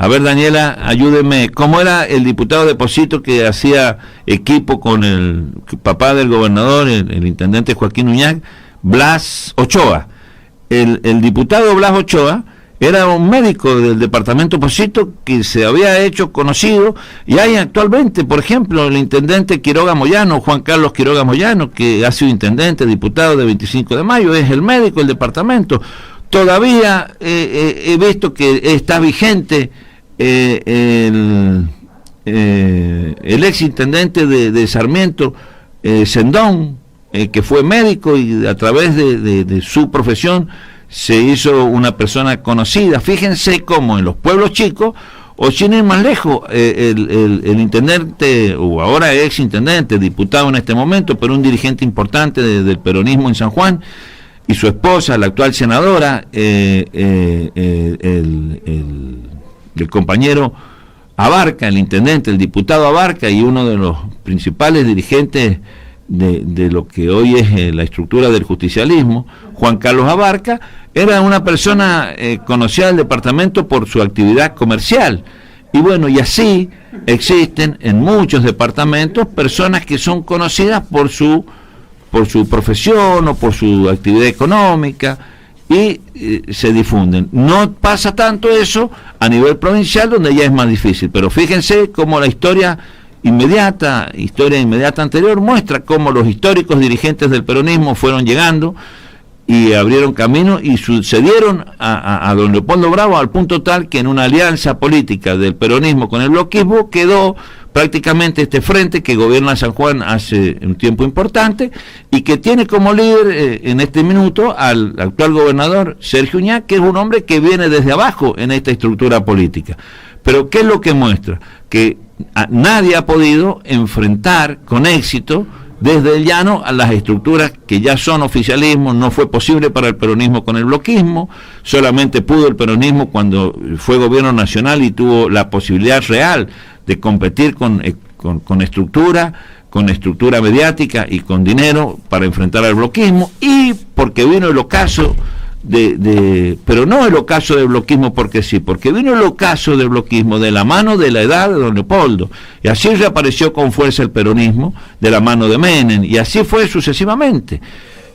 Speaker 1: a ver, Daniela, ayúdeme, ¿cómo era el diputado de Pocito que hacía equipo con el papá del gobernador, el intendente Joaquín Uñac? Blas Ochoa. El diputado Blas Ochoa era un médico del departamento Pocito que se había hecho conocido, y hay actualmente, por ejemplo, el intendente Quiroga Moyano, Juan Carlos Quiroga Moyano, que ha sido intendente, diputado de 25 de mayo, es el médico del departamento. Todavía he visto que está vigente el ex intendente de Sarmiento, Sendón, que fue médico y a través de su profesión se hizo una persona conocida. Fíjense cómo en los pueblos chicos, o sin ir más lejos, el intendente, o ahora ex intendente, diputado en este momento, pero un dirigente importante del peronismo en San Juan, y su esposa, la actual senadora, el compañero Abarca, el intendente, el diputado Abarca, y uno de los principales dirigentes de lo que hoy es la estructura del justicialismo, Juan Carlos Abarca, era una persona conocida del departamento por su actividad comercial. Y bueno, y así existen en muchos departamentos personas que son conocidas por su profesión o por su actividad económica, y se difunden. No pasa tanto eso a nivel provincial, donde ya es más difícil, pero fíjense cómo la historia inmediata anterior muestra cómo los históricos dirigentes del peronismo fueron llegando y abrieron camino y sucedieron a don Leopoldo Bravo, al punto tal que en una alianza política del peronismo con el bloquismo quedó prácticamente este frente que gobierna San Juan hace un tiempo importante y que tiene como líder en este minuto al actual gobernador Sergio Uñac, que es un hombre que viene desde abajo en esta estructura política. Pero ¿qué es lo que muestra? Que nadie ha podido enfrentar con éxito desde el llano a las estructuras que ya son oficialismo. No fue posible para el peronismo con el bloquismo, solamente pudo el peronismo cuando fue gobierno nacional y tuvo la posibilidad real de competir con estructura mediática y con dinero para enfrentar al bloquismo, y porque vino el ocaso pero no el ocaso del bloquismo porque sí, porque vino el ocaso del bloquismo de la mano de la edad de don Leopoldo, y así reapareció con fuerza el peronismo de la mano de Menem, y así fue sucesivamente.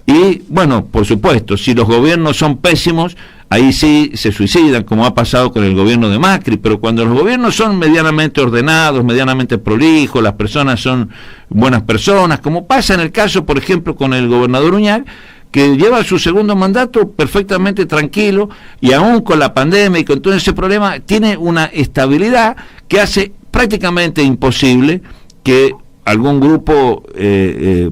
Speaker 1: Y bueno, por supuesto, si los gobiernos son pésimos, ahí sí se suicidan, como ha pasado con el gobierno de Macri, pero cuando los gobiernos son medianamente ordenados, medianamente prolijos, las personas son buenas personas, como pasa en el caso, por ejemplo, con el gobernador Uñac, que lleva su segundo mandato perfectamente tranquilo, y aún con la pandemia y con todo ese problema, tiene una estabilidad que hace prácticamente imposible que algún grupo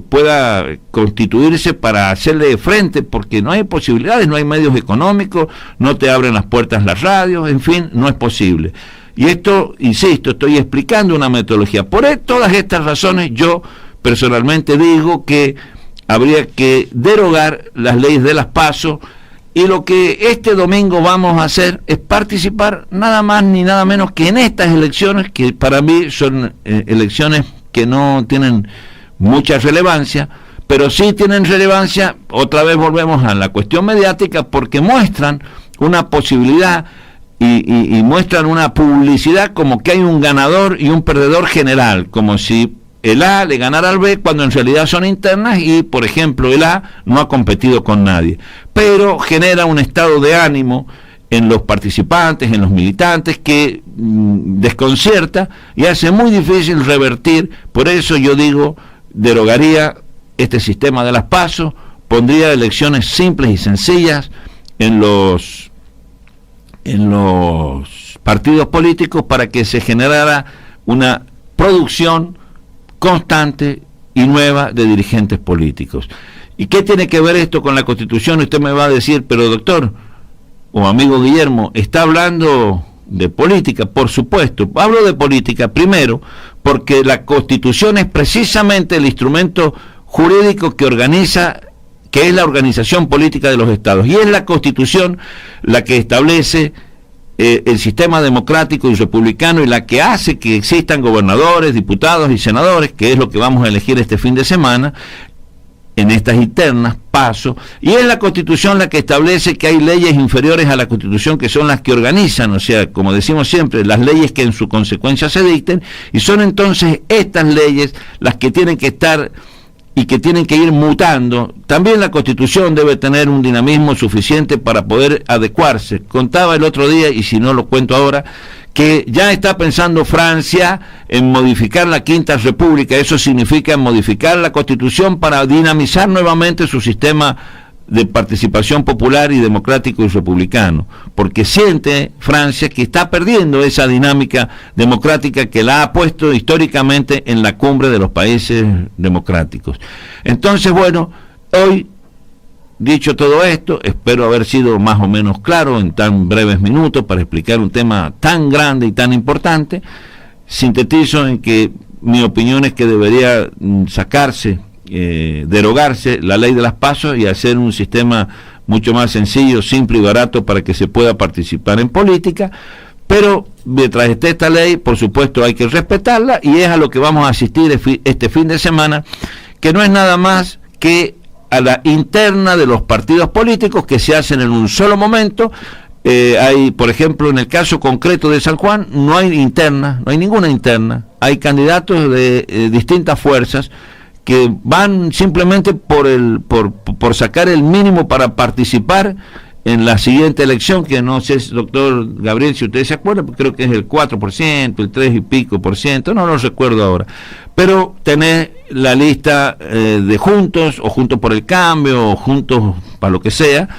Speaker 1: pueda constituirse para hacerle frente, porque no hay posibilidades, no hay medios económicos, no te abren las puertas las radios, en fin, no es posible. Y esto, insisto, estoy explicando una metodología. Por todas estas razones, yo personalmente digo que habría que derogar las leyes de las PASO, y lo que este domingo vamos a hacer es participar nada más ni nada menos que en estas elecciones, que para mí son elecciones que no tienen mucha relevancia, pero sí tienen relevancia. Otra vez volvemos a la cuestión mediática, porque muestran una posibilidad y muestran una publicidad como que hay un ganador y un perdedor general, como si el A le ganara al B, cuando en realidad son internas y, por ejemplo, el A no ha competido con nadie, pero genera un estado de ánimo en los participantes, en los militantes, que desconcierta y hace muy difícil revertir. Por eso yo digo, derogaría este sistema de las PASO, pondría elecciones simples y sencillas en los partidos políticos, para que se generara una producción constante y nueva de dirigentes políticos. ¿Y qué tiene que ver esto con la Constitución? Usted me va a decir, pero doctor o amigo Guillermo, ¿está hablando de política? Por supuesto, hablo de política primero porque la Constitución es precisamente el instrumento jurídico que organiza, que es la organización política de los estados, y es la Constitución la que establece el sistema democrático y republicano, y la que hace que existan gobernadores, diputados y senadores, que es lo que vamos a elegir este fin de semana en estas internas, PASO, y es la Constitución la que establece que hay leyes inferiores a la Constitución, que son las que organizan, o sea, como decimos siempre, las leyes que en su consecuencia se dicten, y son entonces estas leyes las que tienen que estar y que tienen que ir mutando. También la Constitución debe tener un dinamismo suficiente para poder adecuarse. Contaba el otro día, y si no lo cuento ahora, que ya está pensando Francia en modificar la Quinta República. Eso significa modificar la Constitución para dinamizar nuevamente su sistema de participación popular y democrático y republicano, porque siente Francia que está perdiendo esa dinámica democrática que la ha puesto históricamente en la cumbre de los países democráticos. Entonces, bueno, hoy, dicho todo esto, espero haber sido más o menos claro en tan breves minutos para explicar un tema tan grande y tan importante. Sintetizo en que mi opinión es que debería derogarse la ley de las PASO y hacer un sistema mucho más sencillo, simple y barato para que se pueda participar en política. Pero mientras esté esta ley, por supuesto hay que respetarla, y es a lo que vamos a asistir este fin de semana, que no es nada más que a la interna de los partidos políticos, que se hacen en un solo momento. Hay, por ejemplo, en el caso concreto de San Juan, no hay interna, no hay ninguna interna, hay candidatos de distintas fuerzas que van simplemente por sacar el mínimo para participar en la siguiente elección, que no sé, doctor Gabriel, si usted se acuerda, creo que es el 4%, el 3 y pico por ciento, no lo recuerdo ahora, pero tener la lista de Juntos, o Juntos por el Cambio, o Juntos para lo que sea,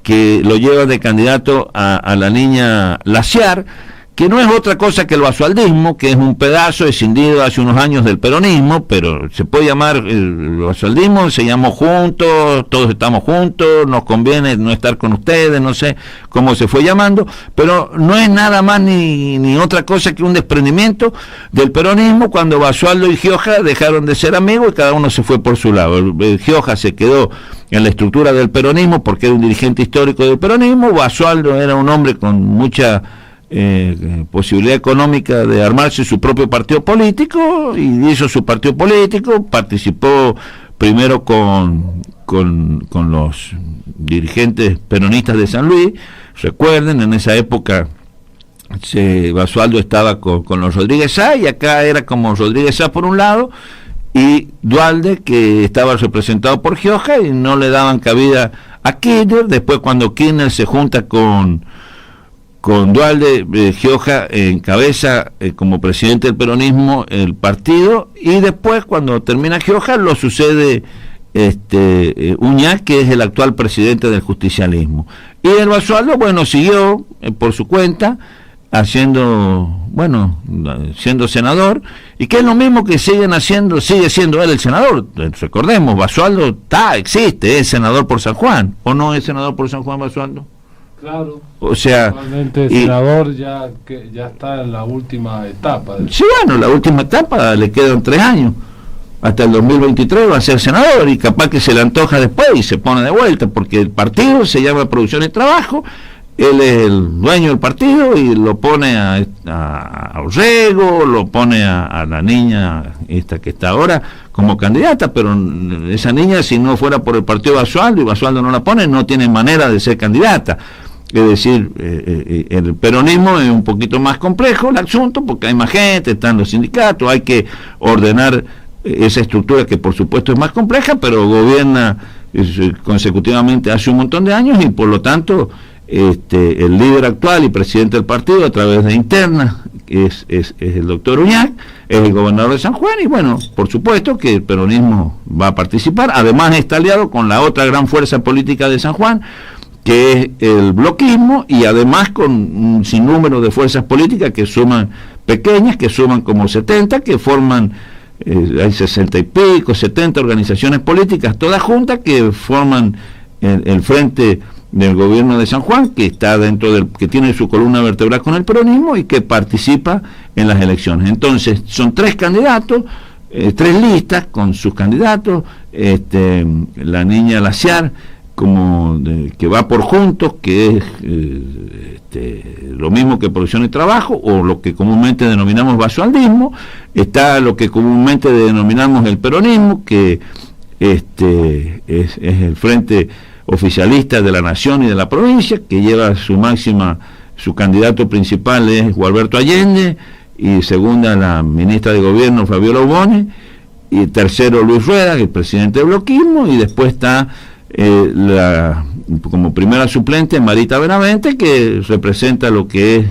Speaker 1: que lo lleva de candidato a la niña Laciar, que no es otra cosa que el basualdismo, que es un pedazo escindido hace unos años del peronismo, pero se puede llamar el basualdismo, se llamó Juntos, todos estamos juntos, nos conviene no estar con ustedes, no sé cómo se fue llamando, pero no es nada más ni otra cosa que un desprendimiento del peronismo, cuando Basualdo y Gioja dejaron de ser amigos y cada uno se fue por su lado. Gioja se quedó en la estructura del peronismo porque era un dirigente histórico del peronismo, Basualdo era un hombre con mucha posibilidad económica de armarse su propio partido político, y hizo su partido político, participó primero con los dirigentes peronistas de San Luis. Recuerden, en esa época Basualdo estaba con los Rodríguez Sá, y acá era como Rodríguez Sá por un lado y Duhalde, que estaba representado por Gioja, y no le daban cabida a Kirchner. Después, cuando Kirchner se junta con Duhalde, Gioja encabeza como presidente del peronismo el partido, y después, cuando termina Gioja, lo sucede Uñac, que es el actual presidente del justicialismo. Y el Basualdo, bueno, siguió por su cuenta siendo senador, y que es lo mismo que sigue siendo él el senador. Recordemos, Basualdo existe, es senador por San Juan, ¿o no es senador por San Juan Basualdo?
Speaker 2: Claro.
Speaker 1: O sea,
Speaker 2: actualmente senador ya está en la última etapa.
Speaker 1: Sí, bueno, la última etapa le quedan 3 años. Hasta el 2023 va a ser senador, y capaz que se le antoja después y se pone de vuelta, porque el partido se llama Producción y Trabajo. Él es el dueño del partido y lo pone a Orrego, lo pone a la niña esta que está ahora como candidata, pero esa niña, si no fuera por el partido Basualdo y Basualdo no la pone, no tiene manera de ser candidata. Es decir, el peronismo es un poquito más complejo el asunto, porque hay más gente, están los sindicatos, hay que ordenar esa estructura que por supuesto es más compleja, pero gobierna consecutivamente hace un montón de años, y por lo tanto el líder actual y presidente del partido a través de interna es el doctor Uñac, es el gobernador de San Juan, y bueno, por supuesto que el peronismo va a participar. Además está aliado con la otra gran fuerza política de San Juan, que es el bloquismo, y además con un sinnúmero de fuerzas políticas que suman, pequeñas, que suman como 70, que forman, hay 60 y pico, 70 organizaciones políticas, todas juntas, que forman el frente del gobierno de San Juan, que está que tiene su columna vertebral con el peronismo y que participa en las elecciones. Entonces, son 3 candidatos, 3 listas con sus candidatos, la niña Laciar, que va por Juntos, que es lo mismo que Producción y Trabajo, o lo que comúnmente denominamos basualdismo. Está lo que comúnmente denominamos el peronismo, que es el frente oficialista de la nación y de la provincia, que lleva su candidato principal es Gualberto Allende, y segunda la ministra de Gobierno Fabiola Ubone, y tercero Luis Rueda, el presidente del bloquismo, y después está como primera suplente Marita Benavente, que representa lo que es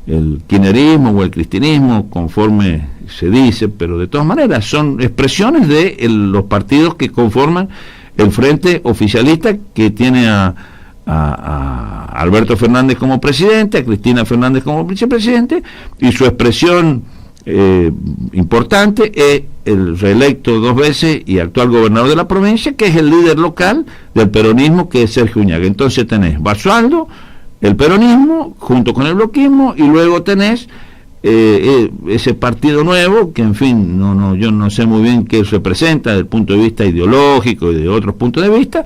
Speaker 1: el kirchnerismo o el cristinismo, conforme se dice, pero de todas maneras son expresiones de los partidos que conforman el frente oficialista, que tiene a Alberto Fernández como presidente, a Cristina Fernández como vicepresidente, y su expresión importante es el reelecto 2 veces y actual gobernador de la provincia, que es el líder local del peronismo, que es Sergio Uñac. Entonces tenés Basualdo, el peronismo, junto con el bloquismo, y luego tenés ese partido nuevo, que en fin, yo no sé muy bien qué representa desde el punto de vista ideológico y de otros puntos de vista,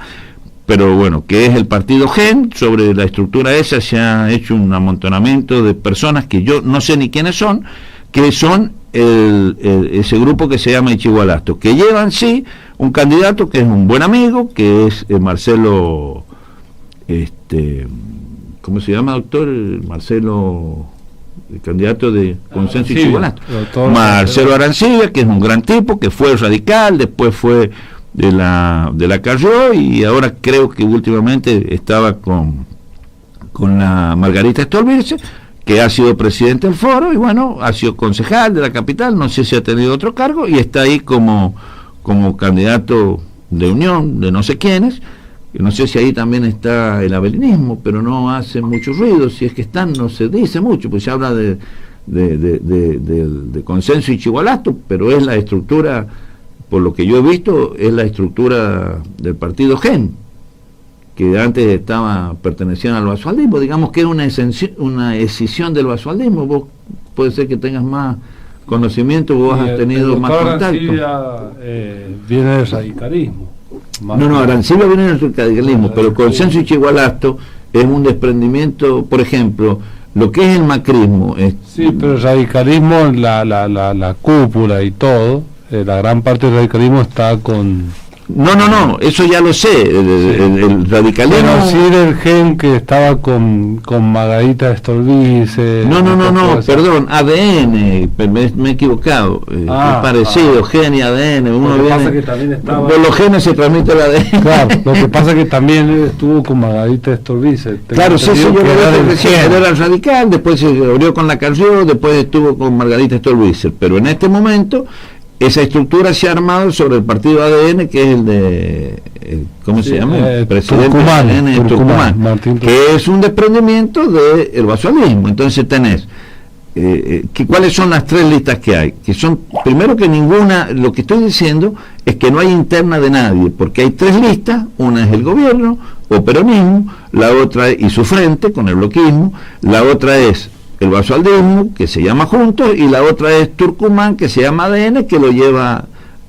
Speaker 1: pero bueno, que es el partido GEN. Sobre la estructura esa se ha hecho un amontonamiento de personas que yo no sé ni quiénes son, que son ese grupo que se llama Ichigualasto, que llevan sí un candidato que es un buen amigo, que es Marcelo, ¿cómo se llama, doctor? Marcelo, el candidato de Consenso Ichigualasto, Marcelo Arancibia, que es un gran tipo, que fue radical, después fue de la Carrió, y ahora creo que últimamente estaba con la Margarita Stolbizer, que ha sido presidente del foro, y bueno, ha sido concejal de la capital, no sé si ha tenido otro cargo, y está ahí como candidato de unión, de no sé quiénes. No sé si ahí también está el abelinismo, pero no hace mucho ruido. Si es que están, no se dice mucho, pues se habla de Consenso y Ichigualasto, pero es la estructura, por lo que yo he visto, es la estructura del partido GEN, que antes pertenecían al basualdismo. Digamos que es una escisión del basualdismo. Vos puede ser que tengas más conocimiento, vos has tenido más contacto.
Speaker 2: Viene del radicalismo.
Speaker 1: Arancibia viene del radicalismo, pero Consenso y Ichigualasto es un desprendimiento, por ejemplo, lo que es el macrismo.
Speaker 2: Sí, pero el radicalismo, la cúpula y todo, la gran parte del radicalismo está con...
Speaker 1: No, eso ya lo sé, el radicalismo...
Speaker 2: Pero sí del GEN, que estaba con Margarita Stolbizer...
Speaker 1: No, perdón, ADN, me he equivocado, es parecido, GEN y ADN,
Speaker 2: uno viene... Pasa que también estaba...
Speaker 1: Por los genes se transmite el ADN.
Speaker 2: Claro, lo que pasa es que también estuvo con Margarita Stolbizer.
Speaker 1: Claro, sí, yo era radical, después se abrió con la Carrió, después estuvo con Margarita Stolbizer, pero en este momento esa estructura se ha armado sobre el partido ADN, que es el de, ¿cómo se llama? El presidente
Speaker 2: Tucumán,
Speaker 1: ADN de Tucumán,
Speaker 2: Martín
Speaker 1: que es un desprendimiento del basualismo. Entonces tenés, ¿cuáles son las tres listas que hay? Que son, primero que ninguna, lo que estoy diciendo es que no hay interna de nadie, porque hay tres listas, una es el gobierno o peronismo, la otra y su frente con el bloquismo, la otra es el basualdismo, que se llama Juntos, y la otra es Tucumán, que se llama ADN, que lo lleva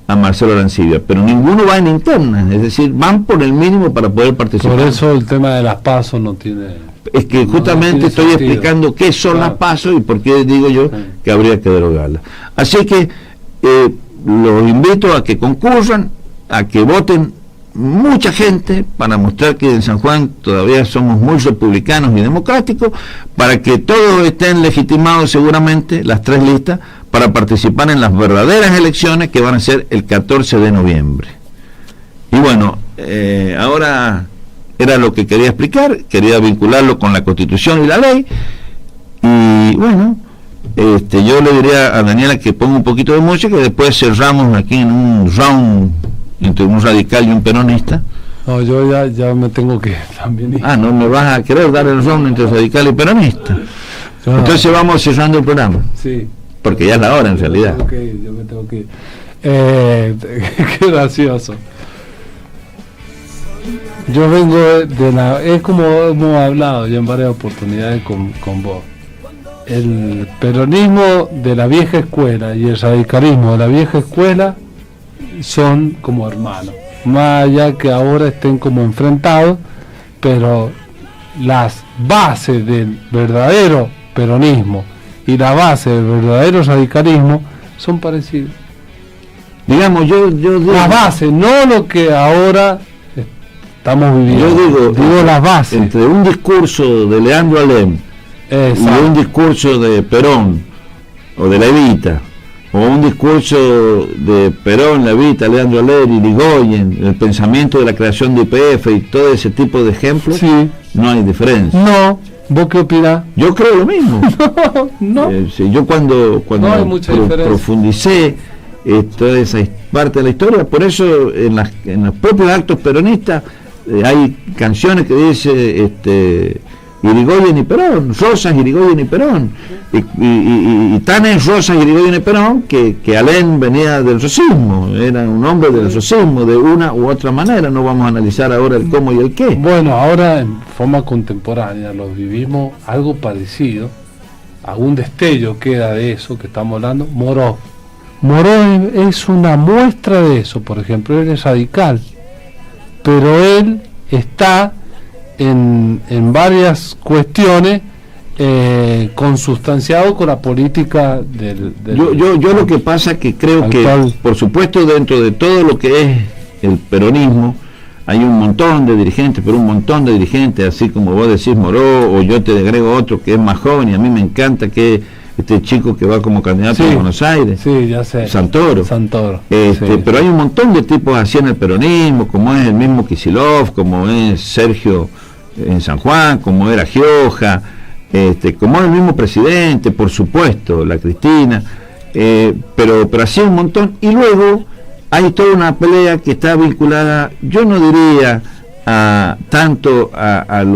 Speaker 1: a Marcelo Arancibia, pero ninguno va en interna, es decir, van por el mínimo para poder participar.
Speaker 2: Por eso el tema de las PASO no tiene...
Speaker 1: Es que justamente estoy
Speaker 2: sentido.
Speaker 1: explicando qué son
Speaker 2: Claro.
Speaker 1: las PASO y por qué digo yo que habría que derogarlas. Así que los invito a que concurran, a que voten mucha gente para mostrar que en San Juan todavía somos muy republicanos y democráticos, para que todos estén legitimados seguramente, las tres listas, para participar en las verdaderas elecciones que van a ser el 14 de noviembre. Y bueno, ahora era lo que quería explicar, quería vincularlo con la Constitución y la ley, y bueno, yo le diría a Daniela que ponga un poquito de música y después cerramos aquí en un round entre un radical y un peronista.
Speaker 2: No, yo ya me tengo que también ir.
Speaker 1: Ah, no me vas a querer dar el round entre radical y peronista.
Speaker 2: Yo no.
Speaker 1: Entonces vamos cerrando el programa,
Speaker 2: Sí.
Speaker 1: porque ya es la hora en realidad.
Speaker 2: Yo me tengo que ir. Qué gracioso. Yo vengo de la... Es como hemos hablado ya en varias oportunidades con vos. El peronismo de la vieja escuela y el radicalismo de la vieja escuela son como hermanos. Más allá que ahora estén como enfrentados, pero las bases del verdadero peronismo y la base del verdadero radicalismo son parecidas.
Speaker 1: Digamos, yo digo,
Speaker 2: Las bases, no lo que ahora estamos viviendo.
Speaker 1: yo digo
Speaker 2: las bases.
Speaker 1: entre un discurso de Leandro Alem y un discurso de Perón o de Levita, o un discurso de Perón, Levita, Leandro Alem, Irigoyen, el pensamiento de la creación de YPF y todo ese tipo de ejemplos,
Speaker 2: Sí.
Speaker 1: no hay diferencia.
Speaker 2: No, ¿vos qué opinás?
Speaker 1: Yo creo lo mismo.
Speaker 2: No.
Speaker 1: Sí, yo cuando
Speaker 2: No hay mucha diferencia.
Speaker 1: profundicé toda esa parte de la historia, por eso en los propios actos peronistas hay canciones que dice Irigoyen y Perón, Rosas, Irigoyen y Perón, y tan es Rosas, Irigoyen y Perón que Alem venía del rosismo, era un hombre del rosismo de una u otra manera. No vamos a analizar ahora el cómo y el qué.
Speaker 2: Bueno, ahora en forma contemporánea lo vivimos algo parecido, algún destello queda de eso que estamos hablando. Moró es una muestra de eso. Por ejemplo, él es radical, pero él está en varias cuestiones consustanciado con la política del
Speaker 1: yo lo que pasa es que creo
Speaker 2: actual.
Speaker 1: que, por supuesto, dentro de todo lo que es el peronismo hay un montón de dirigentes, pero un montón de dirigentes, así como vos decís Moró, o yo te agrego otro que es más joven y a mí me encanta, que es este chico que va como candidato a Buenos Aires,
Speaker 2: sí, ya sé.
Speaker 1: Santoro.
Speaker 2: Sí.
Speaker 1: Pero hay un montón de tipos así en el peronismo, como es el mismo Kicillof, como es Sergio en San Juan, como era Gioja, como es el mismo presidente, por supuesto, la Cristina, pero así un montón. Y luego hay toda una pelea que está vinculada, yo no diría tanto al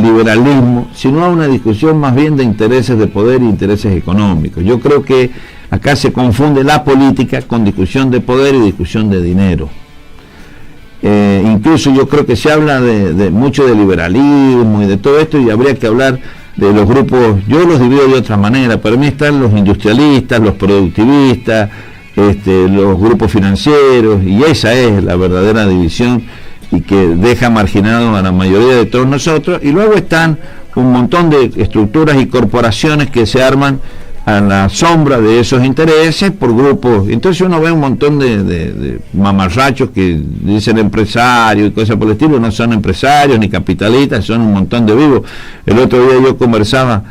Speaker 1: liberalismo, sino a una discusión más bien de intereses de poder e intereses económicos. Yo creo que acá se confunde la política con discusión de poder y discusión de dinero. Incluso yo creo que se habla de mucho de liberalismo y de todo esto, y habría que hablar de los grupos. Yo los divido de otra manera. Para mí están los industrialistas, los productivistas, los grupos financieros, y esa es la verdadera división y que deja marginado a la mayoría de todos nosotros. Y luego están un montón de estructuras y corporaciones que se arman a la sombra de esos intereses por grupos. Entonces uno ve un montón de mamarrachos que dicen empresarios y cosas por el estilo. No son empresarios ni capitalistas, son un montón de vivos. El otro día yo conversaba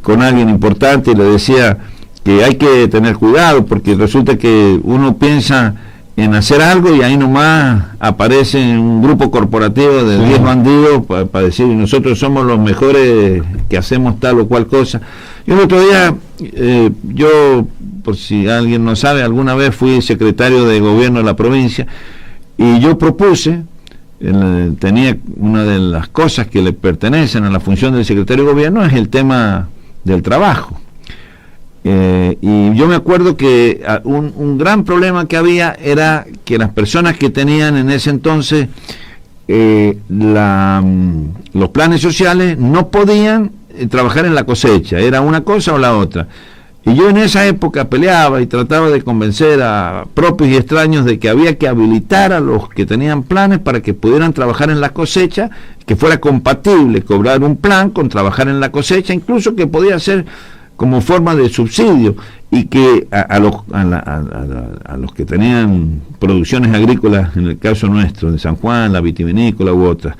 Speaker 1: con alguien importante y le decía que hay que tener cuidado, porque resulta que uno piensa en hacer algo y ahí nomás aparece un grupo corporativo de 10 bandidos para decir nosotros somos los mejores que hacemos tal o cual cosa. Y el otro día, yo, por si alguien no sabe, alguna vez fui secretario de gobierno de la provincia y yo propuse, tenía una de las cosas que le pertenecen a la función del secretario de gobierno es el tema del trabajo. Y yo me acuerdo que un gran problema que había era que las personas que tenían en ese entonces los planes sociales no podían trabajar en la cosecha, era una cosa o la otra. Y yo en esa época peleaba y trataba de convencer a propios y extraños de que había que habilitar a los que tenían planes para que pudieran trabajar en la cosecha, que fuera compatible cobrar un plan con trabajar en la cosecha, incluso que podía ser como forma de subsidio, y que a los que tenían producciones agrícolas, en el caso nuestro, de San Juan, la vitivinícola u otras.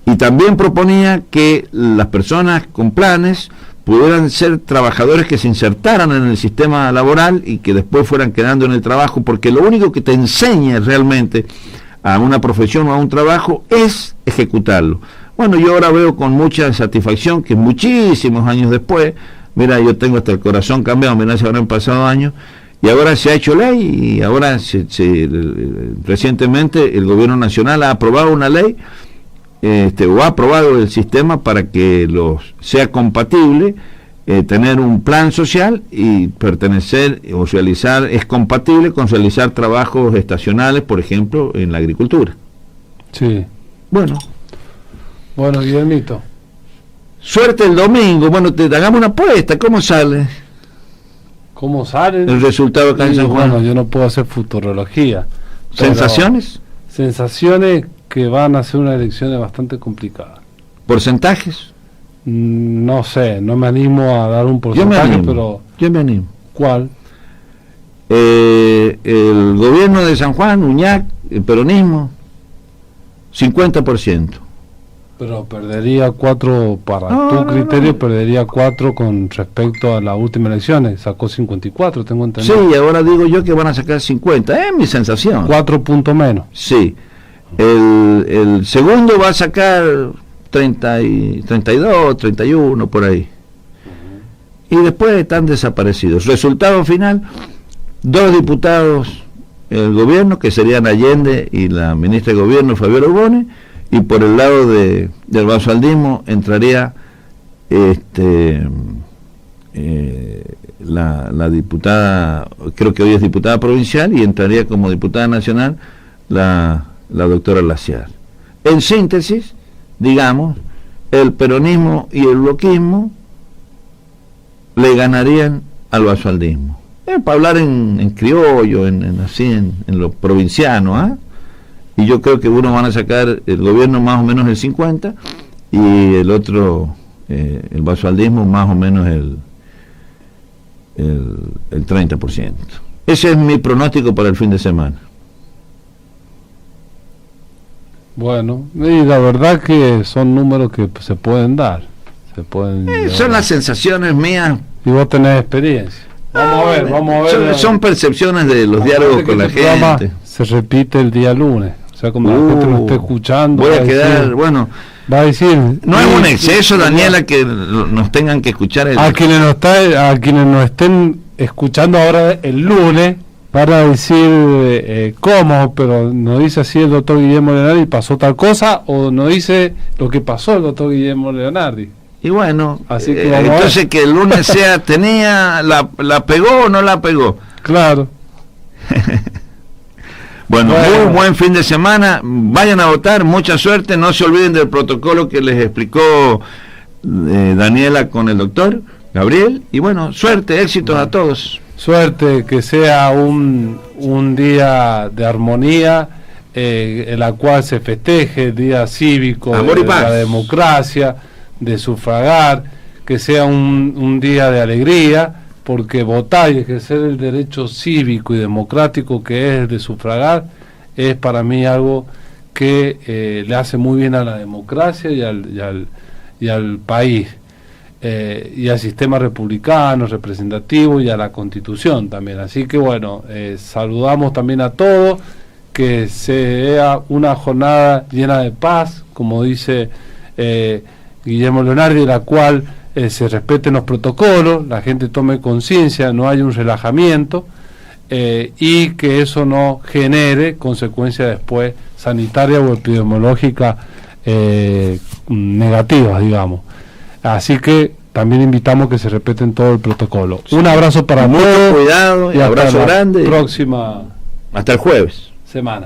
Speaker 1: Y también proponía que las personas con planes pudieran ser trabajadores que se insertaran en el sistema laboral y que después fueran quedando en el trabajo, porque lo único que te enseña realmente a una profesión o a un trabajo es ejecutarlo. Bueno, yo ahora veo con mucha satisfacción que muchísimos años después, mira, yo tengo hasta el corazón cambiado, mira, se habrán pasado años, y ahora se ha hecho ley, y ahora recientemente el gobierno nacional ha aprobado una ley, o ha aprobado el sistema para que sea compatible tener un plan social y pertenecer o realizar, es compatible con realizar trabajos estacionales, por ejemplo, en la agricultura.
Speaker 2: Sí.
Speaker 1: Bueno,
Speaker 2: Guillermito.
Speaker 1: Suerte el domingo. Bueno, te hagamos una apuesta. ¿Cómo sale?
Speaker 2: ¿Cómo sale?
Speaker 1: El resultado acá en San Juan.
Speaker 2: Bueno, yo no puedo hacer futurología.
Speaker 1: ¿Sensaciones?
Speaker 2: Sensaciones que van a ser unas elecciones bastante complicadas.
Speaker 1: ¿Porcentajes?
Speaker 2: No sé, no me animo a dar un porcentaje, pero...
Speaker 1: Yo me animo.
Speaker 2: ¿Cuál?
Speaker 1: El gobierno de San Juan, Uñac, el peronismo, 50%.
Speaker 2: Pero perdería 4, para tu criterio, perdería 4 con respecto a las últimas elecciones. Sacó 54, tengo entendido.
Speaker 1: Sí, ahora digo yo que van a sacar 50, es mi sensación.
Speaker 2: 4 puntos menos.
Speaker 1: Sí. El segundo va a sacar 32, 31, por ahí. Y después están desaparecidos. Resultado final, 2 diputados el gobierno, que serían Allende y la ministra de gobierno, Fabiola Ubone, y por el lado del basualdismo entraría la diputada, creo que hoy es diputada provincial, y entraría como diputada nacional la doctora Laciar. En síntesis, digamos, el peronismo y el bloquismo le ganarían al basualdismo. Para hablar en criollo, en lo provinciano, ¿ah? Y yo creo que uno van a sacar el gobierno más o menos el 50 y el otro, el basualdismo, más o menos el 30%. Ese es mi pronóstico para el fin de semana.
Speaker 2: Bueno, y la verdad que son números que se pueden dar.
Speaker 1: Son las sensaciones mías.
Speaker 2: Y vos tenés experiencia. Vamos a ver.
Speaker 1: Son percepciones de los diálogos con la gente.
Speaker 2: Se repite el día lunes. O sea, como la gente lo esté escuchando.
Speaker 1: Voy a quedar, bueno.
Speaker 2: Va a decir.
Speaker 1: No es un exceso, Daniela, que nos tengan que escuchar.
Speaker 2: A quienes nos estén escuchando ahora el lunes, para decir cómo, pero no dice así el doctor Guillermo Leonardi, pasó tal cosa, o no dice lo que pasó el doctor Guillermo Leonardi.
Speaker 1: Y bueno,
Speaker 2: así que
Speaker 1: entonces que el lunes sea, la pegó o no la pegó.
Speaker 2: Claro.
Speaker 1: Bueno, muy buen fin de semana, vayan a votar, mucha suerte, no se olviden del protocolo que les explicó Daniela con el doctor Gabriel, y bueno, suerte, éxitos a todos.
Speaker 2: Suerte, que sea un día de armonía, en la cual se festeje el día cívico,
Speaker 1: amor y paz,
Speaker 2: la democracia, de sufragar, que sea un día de alegría, porque votar y ejercer el derecho cívico y democrático que es el de sufragar, es para mí algo que le hace muy bien a la democracia y al país. y al sistema republicano, representativo y a la Constitución también. Así que bueno, saludamos también a todos, que sea una jornada llena de paz, como dice Guillermo Leonardi, en la cual se respeten los protocolos, la gente tome conciencia, no haya un relajamiento, y que eso no genere consecuencias después sanitarias o epidemiológicas negativas, digamos. Así que también invitamos que se respeten todo el protocolo. Sí. Un abrazo para todos.
Speaker 1: Mucho cuidado y abrazo grande.
Speaker 2: Próxima.
Speaker 1: Hasta el jueves.
Speaker 2: Semana.